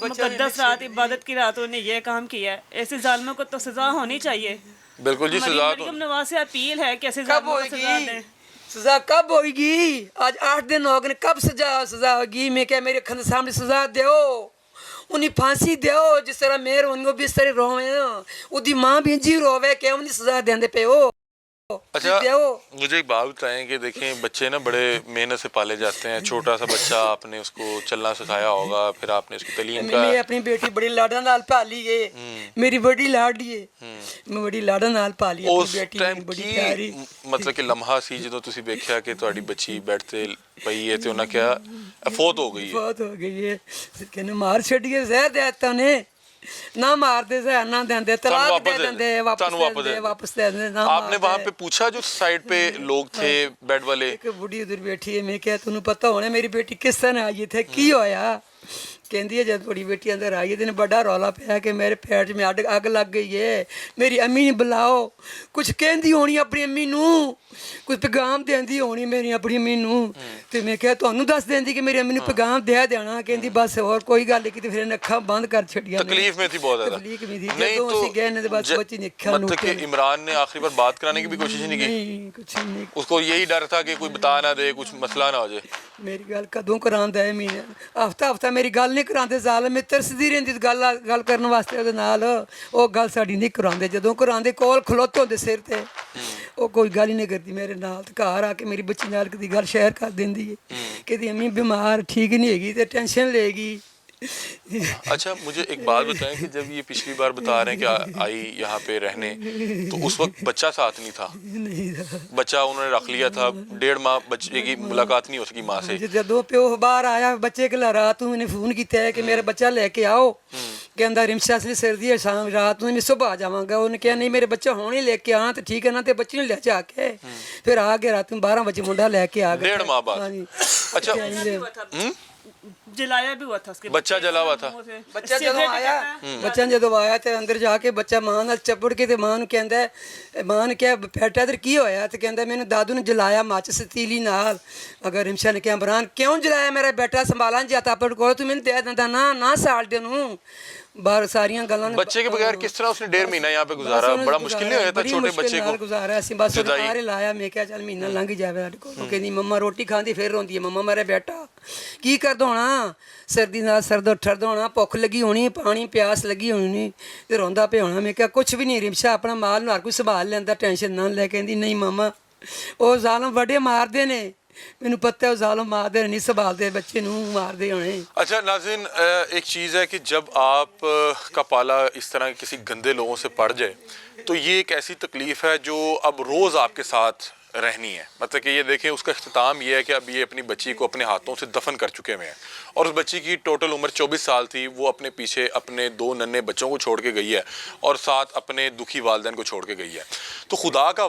मुकद्दस रात, इबादत की रात उन्होंने ये काम किया है। ऐसे जालिमों को तो सजा होनी चाहिए। बिल्कुल जी, सजा तो मरियम नवाज से अपील है कि ऐसे कब जालिमों को सजा होगी दें। सजा? कब होगी? आज 8 दिन हो गए, कब सजा होगी? मैं क्या मेरे खंड सामने सजा दो, उन्हें फांसी दो, जिस तरह मेरे उनको भी इस तरह रोवे ना, उदी माँ भी जी रोवे क्या उन्हें सजा देंदे पे हो। अच्छा, मुझे एक बात बताएं कि देखें बच्चे ना बड़े मेहनत से पाले जाते हैं। छोटा सा बच्चा, आपने उसको चलना सिखाया होगा, फिर आपने उसकी तालीम का। मैं अपनी बेटी बड़ी लाडा नाल पाली है, मेरी बड़ी लाडी है, मैं बड़ी लाडा नाल पाली है ਉਸ अपनी बेटी, ਟਾਈਮ बड़ी ਕੀ प्यारी। ਮਤਲਬ ਕਿ ਲਮਹਾ ਸੀ ਜਦੋਂ ਤੁਸੀਂ ਵੇਖਿਆ ਕਿ ਤੁਹਾਡੀ ਬੱਚੀ ਬੈੱਡ ਤੇ ਪਈ ਹੈ ਤੇ ਉਹਨਾਂ ਕਿਹਾ ਫੌਤ ਹੋ ਗਈ ਹੈ? बहुत हो गई है, कहने मार छड़िए, जहर देता उन्हें ना मारते, जहर ना देंदे, तलाक दे वापस दे देंदे, दे, वापस तानू वापस दे दे देंदे, दे। वापस दे देंदे, ना आपने वहां पे पूछा जो साइड पे लोग थे बेड वाले? एक बुढ़ी उधर बैठी है, मैं क्या तूने पता होना मेरी बेटी किस तरह आई थे, की होया? कहती है जब बड़ी बेटी अंदर आई है तो बड़ा रौला पाया कि मेरे पेट में अग लग गई है, मेरी अम्मी ने बुलाओ। कुछ कहती होनी अपनी अम्मी नू, कुछ पैगाम देंदी होनी मेरी अपनी अम्मी नू, तो मैं क्या तुहानू दस देंदी कि मेरी अम्मी नू पैगाम दे देना। कहती बस और कोई गल नहीं की, फिर इन्हें अखा बंद कर छड़िया। तकलीफ में थी बहुत ज्यादा? तकलीफ में थी, नहीं जदों तो असीं गए ने ते बस बच्ची ने अखा मतलब कि इमरान ने आखिरी बार बात कराने की भी कोशिश नहीं की? नहीं कुछ नहीं। उसको यही डर था कि कोई बता ना दे, कुछ मसला ना हो जाए। मेरी गल कदों करांदा है महीने हफ्ता हफ्ता मेरी गल नहीं करांदे, जालम मैं तरसदी रहिंदी गल करन वास्ते ओहदे नाल, ਉਹ ਗੱਲ ਸਾਡੀ ਨਹੀਂ ਕਰਾਉਂਦੇ। ਜਦੋਂ ਕਰਾਉਂਦੇ ਕੋਲ ਖਲੋਤੇ ਹੁੰਦੇ ਸਿਰ ਤੇ, ਉਹ ਕੋਈ ਗੱਲ ਹੀ ਨਹੀਂ ਕਰਦੀ ਮੇਰੇ ਨਾਲ। ਤੇ ਘਰ ਆ ਕੇ ਮੇਰੀ ਬੱਚੀ ਨਾਲ ਕਦੀ ਗੱਲ ਸ਼ੇਅਰ ਕਰ ਦਿੰਦੀ ਹੈ, ਕਹਿੰਦੀ ਅੰਮੀ ਬਿਮਾਰ ਠੀਕ ਨਹੀਂ ਹੈਗੀ ਤੇ ਟੈਨਸ਼ਨ लेगी। अच्छा, मुझे एक बात बताएं कि जब ये पिछली बार बता रहे हैं कि आई यहाँ पे रहने, तो उस वक्त बच्चा साथ नहीं था? नहीं था, बच्चा उन्होंने रख लिया था, 1.5 माह बच्चे की मुलाकात नहीं हो सकी माँ से। ਜਦੋਂ ਪਿਓ ਬਾਹਰ ਆਇਆ ਬੱਚੇ ਕੋਲ ਰਾਤ ਨੂੰ ਇਹਨੇ ਫੋਨ ਕੀਤਾ ਹੈ ਕਿ ਮੇਰਾ ਬੱਚਾ ਲੈ ਕੇ ਆਓ। ਕਹਿੰਦਾ ਰਿਮਸ਼ਾ ਸੀ ਸਰਦੀ ਹੈ, ਸ਼ਾਮ ਰਾਤ ਨੂੰ ਮੈਂ ਸੁਬਹ ਆ ਜਾਵਾਂਗਾ। ਉਹਨੇ ਕਿਹਾ ਨਹੀਂ ਮੇਰੇ ਬੱਚਾ ਹੁਣ ਹੀ ਲੈ ਕੇ ਆਣਾ ਤੇ ਠੀਕ ਹੈ ਨਾ, ਤੇ ਬੱਚੇ ਨੂੰ ਲੈ ਜਾ ਕੇ ਫਿਰ ਆ ਕੇ ਰਾਤ ਨੂੰ 12 ਵਜੇ ਮੁੰਡਾ ਲੈ ਕੇ ਆ ਗਿਆ। 1.5 माह बाद? ਹਾਂਜੀ। अच्छा, जलाया भी हुआ था उसके बच्चा जला हुआ था? ਬੱਚਾ ਜਦੋਂ ਆਇਆ, ਬੱਚਾ ਜਦੋਂ ਆਇਆ ਤੇ ਅੰਦਰ ਜਾ ਕੇ ਬੱਚਾ ਮਾਂ ਨਾਲ ਚੱਪੜ ਕੇ ਤੇ ਮਾਂ ਨੂੰ ਕਹਿੰਦਾ, ਮਾਂ ਨੇ ਕਿਹਾ ਬੇਟਾ ਇਧਰ ਕੀ ਹੋਇਆ? ਤੇ ਕਹਿੰਦਾ ਮੈਨੂੰ ਦਾਦੂ ਨੇ ਜਲਾਇਆ ਮਾਚਿਸ ਤੀਲੀ ਨਾਲ। ਅਗਰ ਰਿਮਸ਼ਾ ਨੇ ਕਿਹਾ ਇਮਰਾਨ ਕਿਉਂ ਜਲਾਇਆ ਮੇਰਾ ਬੇਟਾ, ਸੰਭਾਲਾਂ ਜਾਂ ਤਾਪੜ ਕੋਲ ਤੂੰ ਮੈਨੂੰ ਦੇ ਦਿੰਦਾ ਨਾ, ਨਾ ਸਾਲ ਦੇ ਨੂੰ ਬਾਹਰ ਸਾਰੀਆਂ ਗੱਲਾਂ ਨੇ। बच्चे के बगैर किस तरह उसने 1.5 महीना यहाँ पे गुजारा? बड़ा मुश्किल नहीं होया था छोटे बच्चे को? ਗੁਜ਼ਾਰਿਆ ਅਸੀਂ ਬਸ जुदाई? ਸਾਰੇ ਲਾਇਆ। ਮੈਂ ਕਿਹਾ ਚੱਲ ਮਹੀਨਾ ਲੰਘ ਜਾਵੇ ਸਾਡੇ ਕੋਲ। ਉਹ ਕਹਿੰਦੀ ਮੰਮਾ ਰੋਟੀ ਖਾਂਦੀ ਫਿਰ ਰੋਂਦੀ ਹੈ, ਮੰਮਾ ਮੇਰਾ ਬੇਟਾ ਕੀ ਕਰਦਾ ਹੋਣਾ, ਸਰਦੀ ਨਾਲ ਸਰਦ ਠਰਦਾ ਹੋਣਾ, ਭੁੱਖ ਲੱਗੀ ਹੋਣੀ, ਪਾਣੀ ਪਿਆਸ ਲੱਗੀ ਹੋਣੀ ਤੇ ਰੋਂਦਾ ਪਿਆ ਹੋਣਾ। ਮੈਂ ਕਿਹਾ ਕੁਛ ਵੀ ਨਹੀਂ ਰਿਮਸ਼ਾ, ਆਪਣਾ ਮਾਲ ਨੂੰ ਹਰ ਕੋਈ ਸੰਭਾਲ ਲੈਂਦਾ, ਟੈਨਸ਼ਨ ਨਾ ਲੈ। ਕਹਿੰਦੀ ਨਹੀਂ ਮਾਮਾ ਉਹ ਜ਼ਾਲਮ ਵੱਡੇ ਮਾਰਦੇ ਨੇ, ਮੈਨੂੰ ਪਤਾ है ਜ਼ਾਲਮ ਮਾਰਦੇ ਨਹੀਂ, ਸੰਭਾਲਦੇ ਬੱਚੇ ਨੂੰ ਮਾਰਦੇ ਹੋਣੇ। अच्छा नाज़रीन, एक चीज़ है कि जब आप का पाला इस तरह किसी गंदे लोगों से पड़ जाए तो ये एक ऐसी तकलीफ़ है जो अब रोज़ आपके साथ रहनी है। मतलब कि ये देखें, उसका इख्तिताम ये है कि अब ये अपनी बच्ची को अपने हाथों से दफन कर चुके हुए हैं, और उस बच्ची की टोटल उम्र 24 साल थी। वो अपने पीछे अपने 2 नन्हे बच्चों को छोड़ के गई है और साथ अपने दुखी वालिदैन को छोड़ के गई है। तो खुदा का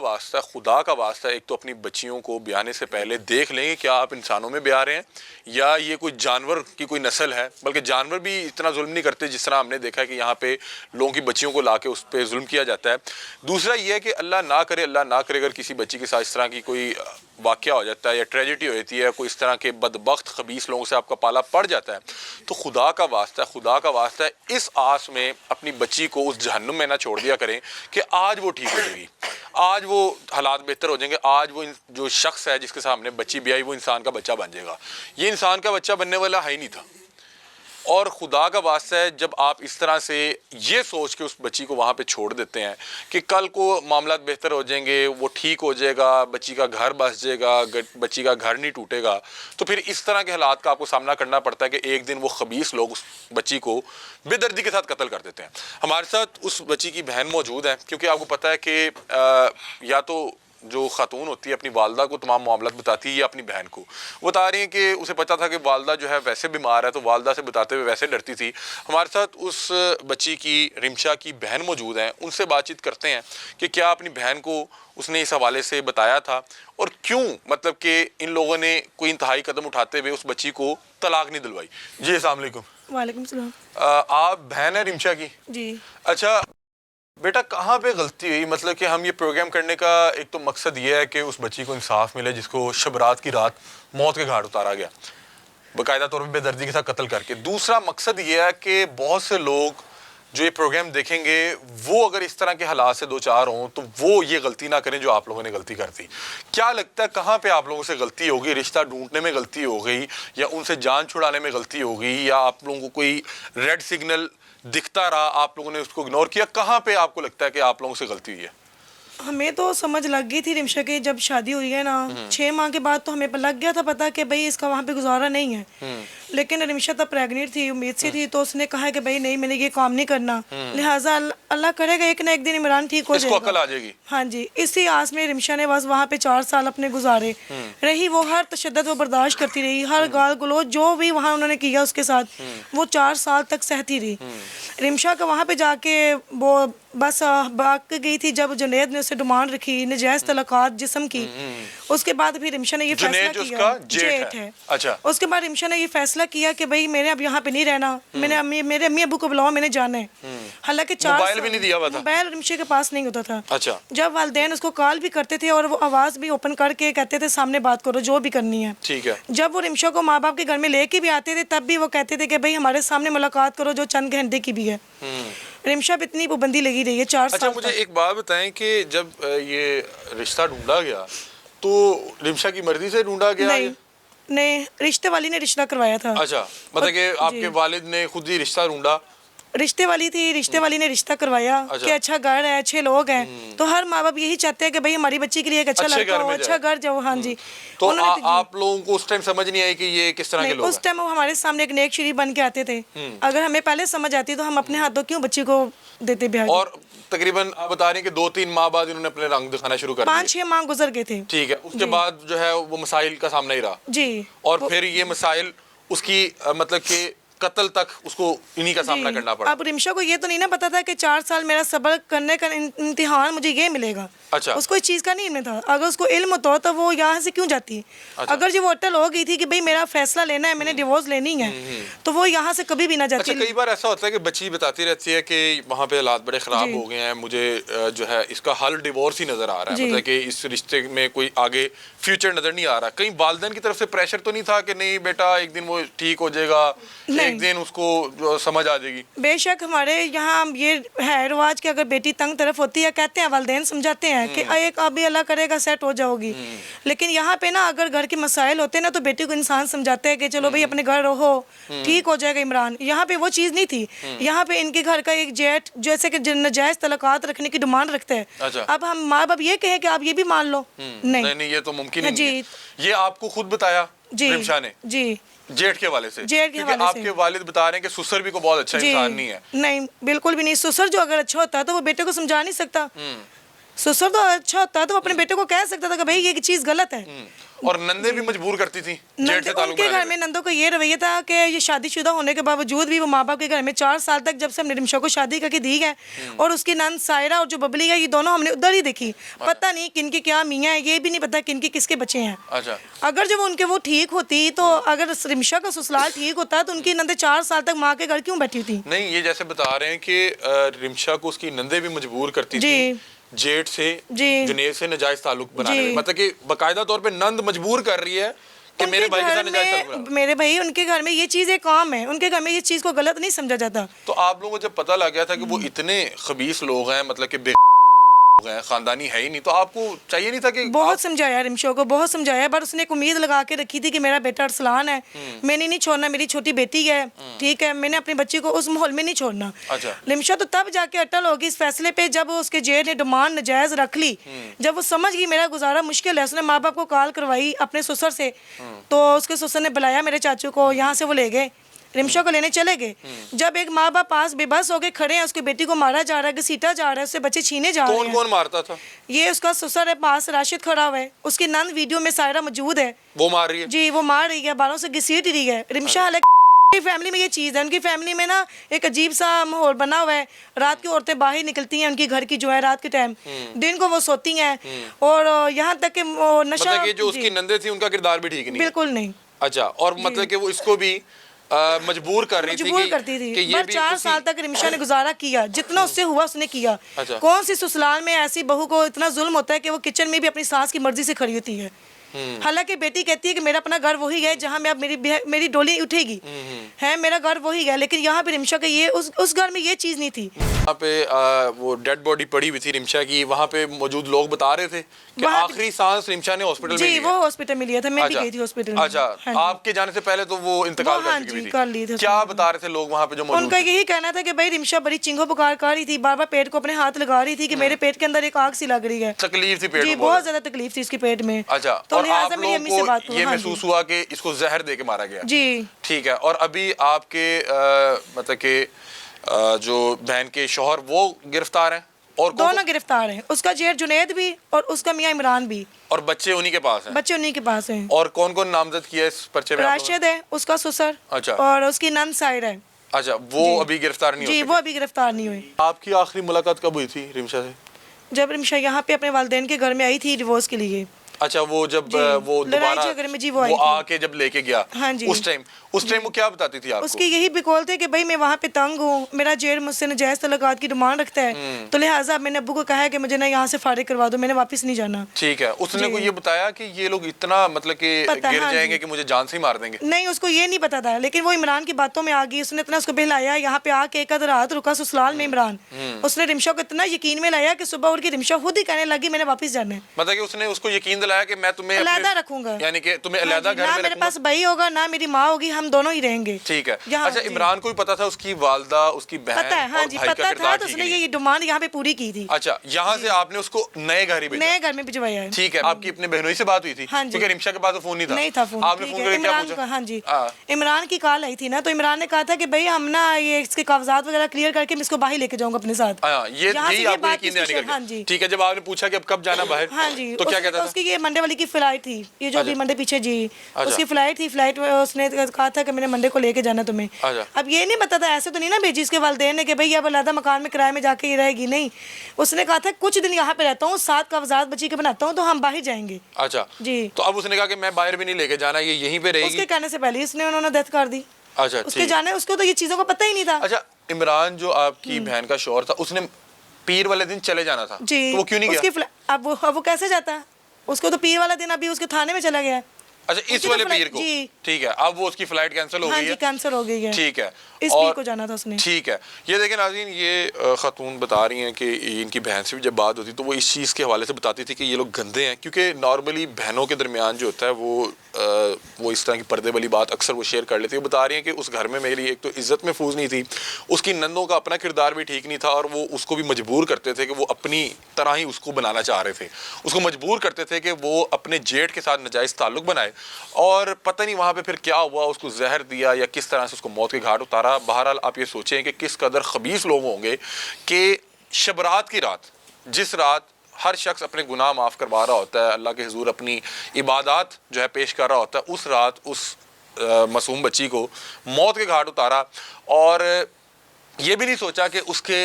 वास्ता एक तो अपनी बच्चियों को ब्याहने से पहले देख लेंगे क्या आप इंसानों में ब्याह रहे हैं या ये कोई जानवर की कोई नस्ल है। बल्कि जानवर भी इतना जुल्म नहीं करते जिस तरह हमने देखा है कि यहाँ पे लोगों की बच्चियों को ला के उस पर जुल्म किया जाता है। दूसरा ये है कि अल्लाह ना करे अगर किसी बच्ची के साथ इस तरह की कोई वाक़या हो जाता है या ट्रेजिडी हो जाती है, कोई इस तरह के बदबख्त खबीस लोगों से आपका पाला पड़ जाता है, तो खुदा का वास्ता है इस आस में अपनी बच्ची को उस जहन्नुम में ना छोड़ दिया करें कि आज वो ठीक हो जाएगी, आज वो हालात बेहतर हो जाएंगे, आज वो जो शख्स है जिसके सामने बच्ची भी आई वो इंसान का बच्चा बन जाएगा। ये इंसान का बच्चा बनने वाला है ही नहीं था। और खुदा का वास्ता है, जब आप इस तरह से ये सोच के उस बच्ची को वहाँ पे छोड़ देते हैं कि कल को मामला बेहतर हो जाएंगे, वो ठीक हो जाएगा, बच्ची का घर बस जाएगा, बच्ची का घर नहीं टूटेगा, तो फिर इस तरह के हालात का आपको सामना करना पड़ता है कि एक दिन वो खबीस लोग उस बच्ची को बेदर्दी के साथ कत्ल कर देते हैं। हमारे साथ उस बच्ची की बहन मौजूद है, क्योंकि आपको पता है कि या तो जो खातून होती है अपनी वालदा को तमाम मामलात बताती है या अपनी बहन को, वो बता रही हैं कि उसे पता था कि वालदा जो है वैसे बीमार है, तो वालदा से बताते हुए वैसे डरती थी। हमारे साथ उस बच्ची की, रिमशा की बहन मौजूद हैं, उनसे बातचीत करते हैं कि क्या अपनी बहन को उसने इस हवाले से बताया था और क्यों मतलब कि इन लोगों ने कोई इंतहाई कदम उठाते हुए उस बच्ची को तलाक नहीं दिलवाई। जी अस्सलाम वालेकुम। वालेकुम सलाम। आप बहन है रिमशा की? जी। अच्छा बेटा, कहाँ पे गलती हुई? मतलब कि हम ये प्रोग्राम करने का एक तो मकसद ये है कि उस बच्ची को इंसाफ मिले जिसको शब रात की रात मौत के घाट उतारा गया, बाकायदा तौर पे बेदर्दी के साथ कत्ल करके। दूसरा मकसद ये है कि बहुत से लोग जो ये प्रोग्राम देखेंगे वो अगर इस तरह के हालात से दो चार हों तो वो ये गलती ना करें जो आप लोगों ने गलती कर दी। क्या लगता है कहाँ पे आप लोगों से गलती हो गई? रिश्ता ढूंढने में गलती हो गई, या उनसे जान छुड़ाने में गलती हो गई, या आप लोगों को कोई रेड सिग्नल दिखता रहा, आप लोगों ने उसको इग्नोर किया? कहाँ पे आपको लगता है कि आप लोगों से गलती हुई है? हमें तो समझ लग गई थी रिमशा की जब शादी हुई है ना, 6 माह के बाद तो हमें लग गया था पता कि भाई इसका वहाँ पे गुजारा नहीं है। लेकिन रिमशा तब प्रेग्नेंट थी, उम्मीद से थी, तो उसने कहा कि भाई नहीं, मैंने ये काम नहीं करना, लिहाजा अल्लाह करेगा एक ना एक दिन इमरान ठीक हो इसको अकल जाएगा। आ जाएगी। हाँ जी, इसी आस में रिमशा ने बस वहाँ पे 4 साल अपने गुजारे रही। वो हर तशद्दुद वो बर्दाश्त करती रही, हर गाल गलोच जो भी वहाँ उन्होंने किया उसके साथ वो 4 साल तक सहती रही। रिमशा का वहाँ पे जाके वो बस भाग गई थी जब जुनैद ने उसे डिमांड रखी नजायज तलाकात जिस्म की। उसके बाद फिर रिमशा ने ये फैसला किया, जेठ है। अच्छा। उसके बाद रिमशा ने ये फैसला किया कि भाई मैंने अब यहाँ पे नहीं रहना, मेरे अम्मी अबू को बुलाओ, मैंने जाना है। हालांकि 4 मोबाइल भी नहीं दिया हुआ था। मोबाइल रिमशा के पास नहीं होता था। अच्छा। जब वालिदैन उसको कॉल भी करते थे और वो आवाज़ भी ओपन करके कहते थे सामने बात करो जो भी करनी है। ठीक है। जब वो रिमशा को माँ बाप के घर में लेके भी आते थे तब भी वो कहते थे कि भाई हमारे सामने मुलाकात करो जो चंद घंटे की भी है। रिमशा पे इतनी पाबंदी लगी रही है 4 साल। अच्छा, मुझे एक बात बताएं कि जब ये रिश्ता ढूंढा गया तो रिमशा की मर्जी से ढूंढा गया? नहीं, रिश्ते वाली ने रिश्ता करवाया था। अच्छा, मतलब कि आपके वालिद ने खुद ही रिश्ता ढूंढा? रिश्ते वाली थी, रिश्ते वाली ने रिश्ता करवाया कि अच्छा घर है, अच्छे लोग हैं, तो हर माँ बाप यही चाहते हैं कि भाई हमारी बच्ची के लिए एक अच्छा लड़का हो, अच्छा घर जाओ। हाँ जी। तो आप लोगों को उस टाइम समझ नहीं आई कि ये किस तरह के लोग हैं? उस टाइम वो हमारे सामने एक नेक शरीफ बन के आते थे। अगर हमें पहले समझ आती तो हम अपने हाथों क्यों बच्ची को देते ब्याह? और तकरीबन आप बता रहे हैं कि 2-3 माह बाद इन्होंने अपने रंग दिखाना शुरू कर दिया। 5-6 माह गुजर गए थे। ठीक है। उसके बाद जो है वो मसाइल का सामना ही रहा जी। और फिर ये मसाइल उसकी मतलब कि कत्ल तक उसको इन्हीं का सामना करना पड़ा। अब रिमशा को ये तो नहीं ना पता था कि 4 साल मेरा सब्र करने का इम्तिहान मुझे ये मिलेगा। अच्छा। उसको इस चीज़ का नहीं इल्म था। अगर उसको इल्म होता तो वो यहाँ से क्यों जाती? अच्छा। अगर जो वो अटल हो गई थी कि भाई मेरा फैसला लेना है, मैंने डिवोर्स लेनी है, तो वो यहाँ से कभी भी ना जाती। अच्छा, कई बार ऐसा होता है कि बच्ची बताती रहती है कि वहाँ पे हालात बड़े ख़राब हो गए हैं, मुझे जो है इसका हल डिवोर्स ही नज़र आ रहा है, मतलब कि इस रिश्ते में कोई आगे फ्यूचर नज़र नहीं आ रहा। कहीं वालिदैन की तरफ से प्रेशर तो नहीं था कि नहीं बेटा एक दिन वो ठीक हो जाएगा, एक दिन उसको जो समझ आ जाएगी? बेशक हमारे यहाँ ये है रिवाज कि अगर बेटी तंग तरफ होती है कहते हैं वालिदैन समझाते हैं कि एक अभी अल्लाह करेगा सेट हो जाओगी। लेकिन यहाँ पे ना अगर घर के मसाइल होते हैं ना तो बेटी को इंसान समझाते हैं कि चलो भाई अपने घर रहो, ठीक हो जाएगा इमरान। यहाँ पे वो चीज़ नहीं थी। यहाँ पे इनके घर का एक जेठ जैसे कि नजायज तलाकात रखने की डिमांड रखते हैं। अच्छा। अब हम माँ बाप ये कहे कि आप ये भी मान लो, नहीं ये तो मुमकिन नहीं है। ये आपको खुद बताया रिमशा ने? जी, जेठ के वाले से? जेठ के हवाले से। आपके वालिद बता रहे हैं कि ससुर भी को बहुत अच्छा इंसान नहीं है? नहीं, बिल्कुल भी नहीं। ससुर जो अगर अच्छा होता तो वो बेटे को समझा नहीं सकता। ससुर तो अच्छा होता तो वो अपने बेटे को कह सकता था कि भाई ये चीज़ गलत है। और नंदे भी मजबूर करती थी जेठ से ताल्लुक उनके घर में नंदों का ये रवैया था कि ये शादीशुदा होने के बावजूद भी वो माँ बाप के घर में 4 साल तक जब से हमने रिमशा को शादी करके दी है और उसकी नंद सायरा और जो बबली है ये दोनों हमने उधर ही देखी। पता नहीं किनकी क्या मियाँ है, ये भी नहीं पता किनके किसके बच्चे हैं। अच्छा। अगर जब उनके वो ठीक होती तो अगर रिमशा का ससुराल ठीक होता तो उनकी नंदे 4 साल तक माँ के घर क्यों बैठी थी? नहीं, ये जैसे बता रहे हैं कि रिमशा को उसकी नंदे भी मजबूर करती थी जेठ से जी। जुनेद से नाजायज ताल्लुक बनाने जी। में, मतलब कि बाकायदा तौर पे नंद मजबूर कर रही है कि मेरे भाई के साथ नाजायज ताल्लुक बना। मेरे भाई उनके घर में ये चीज़ एक काम है, उनके घर में ये चीज़ को गलत नहीं समझा जाता। तो आप लोगों को जब पता लग गया था कि वो इतने खबीस लोग हैं, मतलब कि हैं, खानदानी है ही नहीं, तो आपको चाहिए नहीं था कि बहुत समझाया रिमशो को, बहुत समझाया, बट उसने एक उम्मीद लगा के रखी थी कि मेरा बेटा अरसलान है, मैंने नहीं छोड़ना, मेरी छोटी बेटी है, ठीक है, मैंने अपनी बच्ची को उस माहौल में नहीं छोड़ना। अच्छा। रिमशो तो तब जाके अटल होगी इस फैसले पे जब उसके जेल ने डिमांड नजायज रख ली, जब वो समझ गई मेरा गुजारा मुश्किल है, उसने माँ बाप को कॉल करवाई अपने ससुर से, तो उसके ससुर ने बुलाया मेरे चाचू को, यहाँ से वो ले गए, रिमशो को लेने चले गए। जब एक माँ बाप पास बेबस हो के खड़े हैं, उसकी बेटी को मारा जा रहा है, घसीटा जा रहा है, उससे बच्चे छीने जा रहे कौन हैं। कौन मारता था? ये उसका ससुर है पास, राशिद खड़ा हुआ है, उसकी नंद वीडियो में सायरा मौजूद है, वो मार रही है? जी वो मार रही है, बालों से घसीट रही है। रिमशा हालांकि फैमिली में ये चीज़ है, उनकी फैमिली में ना एक अजीब सा माहौल बना हुआ है, रात की औरतें बाहर निकलती हैं उनकी घर की जो है रात के टाइम, दिन को वो सोती हैं, और यहाँ तक कि नशा, मतलब कि जो जी, उसकी नंदे थी उनका किरदार भी ठीक नहीं है? बिल्कुल नहीं। अच्छा, और मतलब कि वो इसको भी मजबूर कर रही थी मजबूर कि करती थी, कि ये पर भी 4 साल तक रिमशा ने गुजारा किया, जितना उससे हुआ उसने किया। अच्छा। कौन सी ससुराल में ऐसी बहू को इतना जुल्म होता है कि वो किचन में भी अपनी सास की मर्जी से खड़ी होती है। हालांकि बेटी कहती है कि मेरा अपना घर वही है जहाँ मैं अब मेरी डोली उठेगी, है मेरा घर वही है, लेकिन यहाँ पे रिमशा के ये उस घर में ये चीज़ नहीं थी। वहाँ पे वो डेड बॉडी पड़ी हुई थी रिमशा की, वहाँ पे मौजूद लोग बता रहे थे कि वहाँ- आखिरी सांस रिमशा ने हॉस्पिटल में जी ली वो है। हॉस्पिटल में लिया था, मैं भी अच्छा। गई थी हॉस्पिटल में। अच्छा, हाँ जी। आपके जाने से पहले तो वो इंतकाल वो हाँ कर चुकी जी, थी। कर ली थी क्या उसने। बता रहे थे लोग वहाँ पे जो मौजूद उनका थे? यही कहना था कि भाई रिमशा बड़ी चिंगो पुकार कर रही थी, बार बार पेट को अपने हाथ लगा रही थी कि मेरे पेट के अंदर एक आग सी लग रही है। तकलीफ थी पेट जी में बहुत ज्यादा तकलीफ थी उसके पेट में। अच्छा, तो और लिहाजा आप मेरी अम्मी से लोगों बात को हुआ। ये हाँ महसूस जी। हुआ कि इसको जहर दे के मारा गया? जी ठीक है, और अभी आपके मतलब कि जो बहन के शौहर वो गिरफ्तार हैं, और दोनों गिरफ्तार हैं, उसका जेठ जुनैद भी और उसका मियाँ इमरान भी, और बच्चे उन्हीं के पास हैं? बच्चे उन्हीं के पास हैं। और कौन कौन नामजद किया है इस पर्चे में आप लोगों ने? राशिद है उसका ससुर, अच्छा। और उसकी नंद साइड है। अच्छा, वो अभी गिरफ्तार नहीं जी हो वो अभी गिरफ्तार नहीं हुए। सके। आपकी आखिरी मुलाकात कब हुई थी रिमशा से? जब रिमशा यहाँ पे अपने वालिदैन के घर में आई थी डिवोर्स के लिए। अच्छा, वो जब जी, वो लड़ाई दोबारा झगड़े में जी वो आई थी। आके जब लेके गया, हाँ जी। उस टाइम वो क्या बताती थी आपको? उसकी यही बिकौल थे कि भाई मैं वहाँ पे तंग हूँ, मेरा जेठ मुझसे नाजायज तलकात की डिमांड रखता है, तो लिहाजा मैंने अब्बू को कहा है कि मुझे ना यहाँ से फारिग करवा दो, मैंने वापस नहीं जाना। ठीक है, उसने जी। को ये बताया कि ये लोग इतना मतलब कि पता, गिर हाँ जाएंगे जी। कि मुझे जान से ही मार देंगे? नहीं उसको ये नहीं पता था, लेकिन वो इमरान की बातों में आ गई, उसने इतना उसको बहलाया, यहाँ पे आके एक आध रात रुका ससुराल में इमरान, उसने रिमशा को इतना यकीन में लाया कि सुबह उठ के रिमशा खुद ही कहने लगी मैंने वापस जाना है, मतलब कि उसने उसको यकीन दिलाया कि मैं तुम्हें अलहदा अपने- रखूंगा, यानी कि तुम्हें हाँ अलहदा जी, घर ना में मेरे रखूंगा। पास भाई होगा ना मेरी माँ होगी, हम दोनों ही रहेंगे। ठीक है। यहाँ- अच्छा, जी। इमरान को भी पता था उसकी वालदा, उसकी बहन पता है, हाँ और जी भाई का पता था, किरदार तो ठीक उसने नहीं। ये डिमांड यहाँ पे पूरी की थी। अच्छा, यहाँ से आपने उसको नए घर ही भेजा? नए घर में भिजवाया है। ठीक है, आपकी अपने बहनों से बात हुई थी? हाँ जी। क्योंकि रिमशा के पास तो फोन नहीं था। नहीं था फोन, आपने ठीक फोन है। करके क्या इमरान पूछा? का, हाँ जी, हाँ। इमरान की कॉल आई थी ना, तो इमरान ने कहा था कि भाई हम ना ये इसके कागजात वगैरह क्लियर करके मैं इसको बाहर लेके जाऊंगा अपने साथ। हाँ, यहाँ से यही ये आपको बात यकीन इसकी दिलाने हाँ का? जी। ठीक है, जब आपने पूछा कि अब कब जाना बाहर, हाँ जी, तो क्या कहता था? उसकी ये मंडे वाली की फ्लाइट थी, ये जो अभी अच्छा। मंडे पीछे जी, अच्छा। उसकी फ्लाइट थी, फ्लाइट में उसने कहा था कि मैंने मंडे को लेके जाना तुम्हें। अच्छा। अब ये नहीं पता था, ऐसे तो नहीं ना भेजी इसके वालिदैन ने कि भाई अब अलहदा मकान में किराए में जाके ही रहेगी, नहीं, उसने कहा था कुछ दिन यहाँ पे रहता हूँ, 7 कागजात बच्ची के बनाता हूँ तो हम बाहर जाएंगे। अच्छा जी। तो अब उसने कहा कि मैं बाहर भी नहीं लेके जाना, ये यहीं पे रहेगी? उसके कहने से पहले इसने उन्होंने डेथ कर दी। अच्छा, उसके ठीक। जाने उसको तो ये चीज़ों का पता ही नहीं था। अच्छा, इमरान जो आपकी बहन का शौहर था, उसने पीर वाले दिन चले जाना था, जी तो वो क्यों नहीं उसकी गया? अब वो कैसे जाता है, उसको तो पीर वाला दिन अभी उसके थाने में चला गया है। अच्छा, इस उसकी वाले तो पीर को? जी। ठीक है, अब वो उसकी फ्लाइट कैंसिल हो हाँ गई जी है? कैंसर हो गई है, ठीक है, इस पीर को जाना था उसने। ठीक है। ये देखें नाज़रीन, ये खातून बता रही हैं कि इनकी बहन से भी जब बात होती तो वो इस चीज़ के हवाले से बताती थी कि ये लोग गंदे हैं, क्योंकि नॉर्मली बहनों के दरमियान जो होता है वो इस तरह की पर्दे वाली बात अक्सर वो शेयर कर लेती है। वो बता रही हैं कि उस घर में मेरी एक तो इज़्ज़त महफूज नहीं थी, उसकी नंदों का अपना किरदार भी ठीक नहीं था, और वो उसको भी मजबूर करते थे कि वो अपनी तरह ही उसको बनाना चाह रहे थे, उसको मजबूर करते थे कि वो अपने जेठ के साथ नाजायज़ ताल्लुक़ बनाए, और पता नहीं वहाँ पे फिर क्या हुआ, उसको जहर दिया या किस तरह से उसको मौत के घाट उतारा। बहरहाल आप ये सोचें कि किस कदर खबीस लोग होंगे कि शबरात की रात, जिस रात हर शख्स अपने गुनाह माफ़ करवा रहा होता है, अल्लाह के हुजूर अपनी इबादत जो है पेश कर रहा होता है, उस रात उस मासूम बच्ची को मौत के घाट उतारा, और ये भी नहीं सोचा कि उसके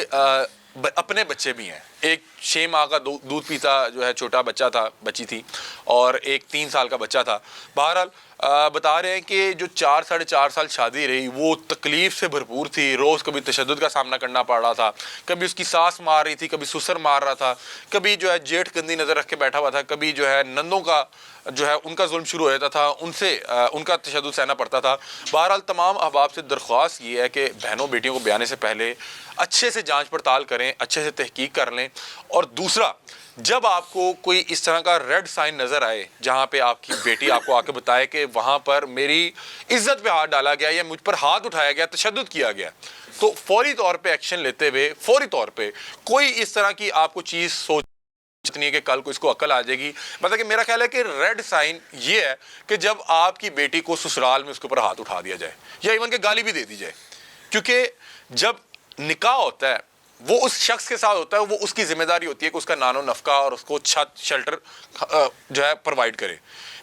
अपने बच्चे भी हैं। ایک 6 ماہ کا دودھ پیتا جو ہے چھوٹا بچی تھی اور ایک 3 سال کا بچہ تھا. بہرحال بتا رہے ہیں کہ جو 4-4.5 سال شادی رہی وہ تکلیف سے بھرپور تھی. روز کبھی تشدد کا سامنا کرنا پڑ رہا تھا, کبھی اس کی ساس مار رہی تھی, کبھی سسر مار رہا تھا, کبھی جو ہے جیٹھ گندی نظر رکھ کے بیٹھا ہوا تھا, کبھی جو ہے نندوں کا جو ہے ان کا ظلم شروع ہو جاتا تھا, ان کا تشدد سہنا پڑتا تھا. بہرحال تمام احباب سے درخواست یہ ہے کہ بہنوں بیٹیوں کو بیانے سے پہلے اچھے سے جانچ پڑتال کریں, اچھے سے تحقیق کر لیں. اور دوسرا, جب آپ کو کوئی اس طرح کا ریڈ سائن نظر آئے جہاں پہ آپ کی بیٹی آپ کو آ کے بتائے کہ وہاں پر میری عزت پہ ہاتھ ڈالا گیا یا مجھ پر ہاتھ اٹھایا گیا, تشدد کیا گیا, تو فوری طور پہ ایکشن لیتے ہوئے فوری طور پہ کوئی اس طرح کی آپ کو چیز سوچنی ہے کہ کل کو اس کو عقل آ جائے گی. مطلب کہ میرا خیال ہے کہ ریڈ سائن یہ ہے کہ جب آپ کی بیٹی کو سسرال میں اس کے اوپر ہاتھ اٹھا دیا جائے یا ایون کہ گالی بھی دے دی جائے. کیونکہ جب نکاح ہوتا ہے وہ اس شخص کے ساتھ ہوتا ہے, وہ اس کی ذمہ داری ہوتی ہے کہ اس کا نان و نفقہ اور اس کو چھت شیلٹر جو ہے پرووائڈ کرے.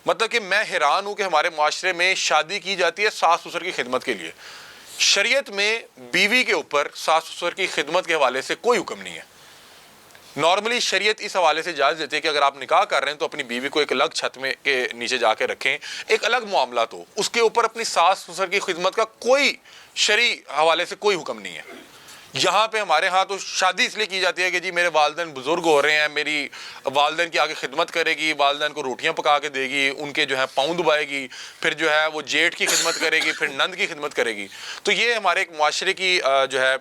مطلب کہ میں حیران ہوں کہ ہمارے معاشرے میں شادی کی جاتی ہے ساس سسر کی خدمت کے لیے. شریعت میں بیوی کے اوپر ساس سسر کی خدمت کے حوالے سے کوئی حکم نہیں ہے. نارملی شریعت اس حوالے سے اجازت دیتی ہے کہ اگر آپ نکاح کر رہے ہیں تو اپنی بیوی کو ایک الگ چھت میں کے نیچے جا کے رکھیں, ایک الگ معاملات ہو, اس کے اوپر اپنی ساس سسر کی خدمت کا کوئی شرعی حوالے سے کوئی حکم نہیں ہے. یہاں پہ ہمارے ہاں تو شادی اس لیے کی جاتی ہے کہ جی میرے والدین بزرگ ہو رہے ہیں, میری والدین کی آگے خدمت کرے گی, والدین کو روٹیاں پکا کے دے گی, ان کے جو ہے پاؤں دبائے گی, پھر جو ہے وہ جیٹھ کی خدمت کرے گی, پھر نند کی خدمت کرے گی. تو یہ ہمارے ایک معاشرے کی جو ہے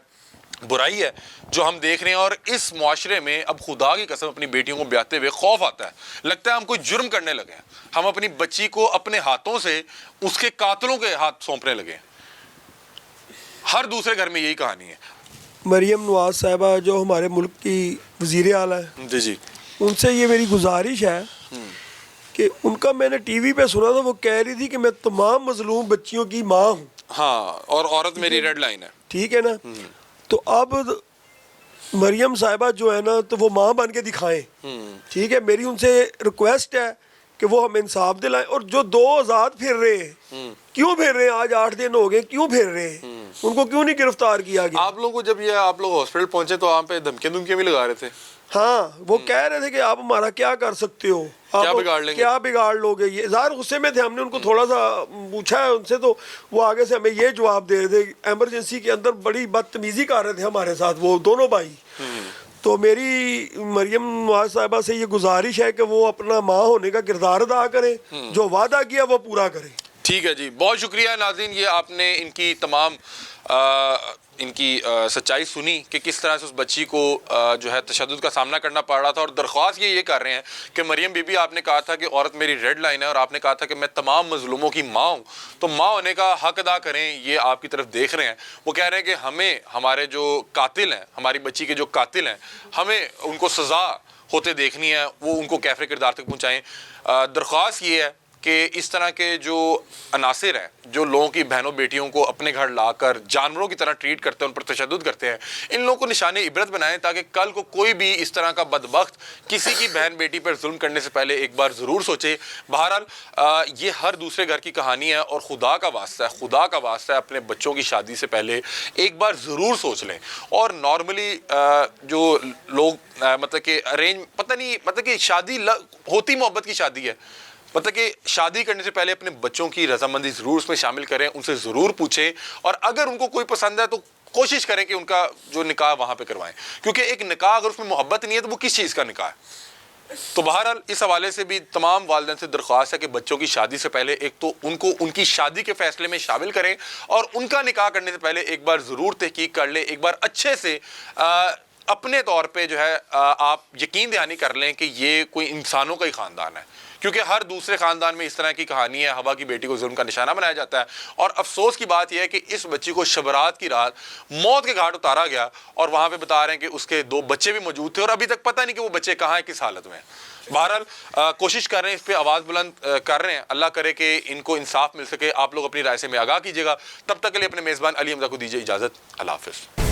برائی ہے جو ہم دیکھ رہے ہیں. اور اس معاشرے میں اب خدا کی قسم اپنی بیٹیوں کو بیاتے ہوئے خوف آتا ہے, لگتا ہے ہم کوئی جرم کرنے لگے ہیں, ہم اپنی بچی کو اپنے ہاتھوں سے اس کے قاتلوں کے ہاتھ سونپنے لگے ہیں. ہر دوسرے گھر میں یہی کہانی ہے. مریم نواز صاحبہ جو ہمارے ملک کی وزیر اعلیٰ ہیں, جی جی, ان سے یہ میری گزارش ہے کہ ان کا میں نے ٹی وی پہ سنا تھا, وہ کہہ رہی تھی کہ میں تمام مظلوم بچیوں کی ماں ہوں. ہاں, اور عورت میری ریڈ لائن ہے. ٹھیک ہے نا. تو اب مریم صاحبہ جو ہے نا تو وہ ماں بن کے دکھائیں. ٹھیک ہے, میری ان سے ریکویسٹ ہے کہ وہ ہمیں انصاف دلائیں. اور جو 2 آزاد پھر رہے ہیں, کیوں پھر رہے ہیں, آج 8 دن ہو گئے, کیوں پھر رہے ہیں, ان کو کیوں نہیں گرفتار کیا گیا؟ آپ لوگوں کو جب یہ آپ لوگ ہاسپٹل پہنچے تو آپ پہ دھمکیاں بھی لگا رہے تھے. ہاں, وہ کہہ رہے تھے کہ آپ ہمارا کیا کر سکتے ہو, کیا بگاڑ لیں گے, کیا بگاڑ لو گے. یہ ظاہر غصے میں تھے, ہم نے ان کو تھوڑا سا پوچھا ہے ان سے, تو وہ آگے سے ہمیں یہ جواب دے رہے تھے. ایمرجنسی کے اندر بڑی بدتمیزی کر رہے تھے ہمارے ساتھ وہ دونوں بھائی. تو میری مریم نواز صاحبہ سے یہ گزارش ہے کہ وہ اپنا ماں ہونے کا کردار ادا کریں, جو وعدہ کیا وہ پورا کریں. ٹھیک ہے جی, بہت شکریہ ناظرین. یہ آپ نے ان کی تمام ان کی سچائی سنی کہ کس طرح سے اس بچی کو جو ہے تشدد کا سامنا کرنا پڑ رہا تھا. اور درخواست یہ کر رہے ہیں کہ مریم بی بی, آپ نے کہا تھا کہ عورت میری ریڈ لائن ہے, اور آپ نے کہا تھا کہ میں تمام مظلوموں کی ماں ہوں, تو ماں ہونے کا حق ادا کریں. یہ آپ کی طرف دیکھ رہے ہیں, وہ کہہ رہے ہیں کہ ہمیں ہمارے جو قاتل ہیں, ہماری بچی کے جو قاتل ہیں, ہمیں ان کو سزا ہوتے دیکھنی ہے, وہ ان کو کیفر کردار تک پہنچائیں. درخواست یہ ہے کہ اس طرح کے جو عناصر ہیں جو لوگوں کی بہنوں بیٹیوں کو اپنے گھر لا کر جانوروں کی طرح ٹریٹ کرتے ہیں, ان پر تشدد کرتے ہیں, ان لوگوں کو نشان عبرت بنائیں تاکہ کل کو کوئی بھی اس طرح کا بدبخت کسی کی بہن بیٹی پر ظلم کرنے سے پہلے ایک بار ضرور سوچے. بہرحال یہ ہر دوسرے گھر کی کہانی ہے, اور خدا کا واسطہ ہے, خدا کا واسطہ ہے, اپنے بچوں کی شادی سے پہلے ایک بار ضرور سوچ لیں. اور نارملی جو لوگ مطلب کہ پتہ نہیں, مطلب کہ شادی ہوتی محبت کی شادی ہے, مطلب کہ شادی کرنے سے پہلے اپنے بچوں کی رضامندی ضرور اس میں شامل کریں, ان سے ضرور پوچھیں, اور اگر ان کو کوئی پسند ہے تو کوشش کریں کہ ان کا جو نکاح وہاں پہ کروائیں. کیونکہ ایک نکاح اگر اس میں محبت نہیں ہے تو وہ کس چیز کا نکاح ہے. تو بہرحال اس حوالے سے بھی تمام والدین سے درخواست ہے کہ بچوں کی شادی سے پہلے ایک تو ان کو ان کی شادی کے فیصلے میں شامل کریں, اور ان کا نکاح کرنے سے پہلے ایک بار ضرور تحقیق کر لیں, ایک بار اچھے سے اپنے طور پہ جو ہے آپ یقین دہانی کر لیں کہ یہ کوئی انسانوں کا ہی خاندان ہے. کیونکہ ہر دوسرے خاندان میں اس طرح کی کہانی ہے, ہوا کی بیٹی کو ظلم کا نشانہ بنایا جاتا ہے. اور افسوس کی بات یہ ہے کہ اس بچی کو شبرات کی رات موت کے گھاٹ اتارا گیا, اور وہاں پہ بتا رہے ہیں کہ اس کے 2 بچے بھی موجود تھے, اور ابھی تک پتہ نہیں کہ وہ بچے کہاں ہیں, کس حالت میں. بہرحال کوشش کر رہے ہیں, اس پہ آواز بلند کر رہے ہیں. اللہ کرے کہ ان کو انصاف مل سکے. آپ لوگ اپنی رائے سے میں آگاہ کیجیے گا. تب تک کے لیے اپنے میزبان علی حمزہ کو دیجیے اجازت. اللہ حافظ.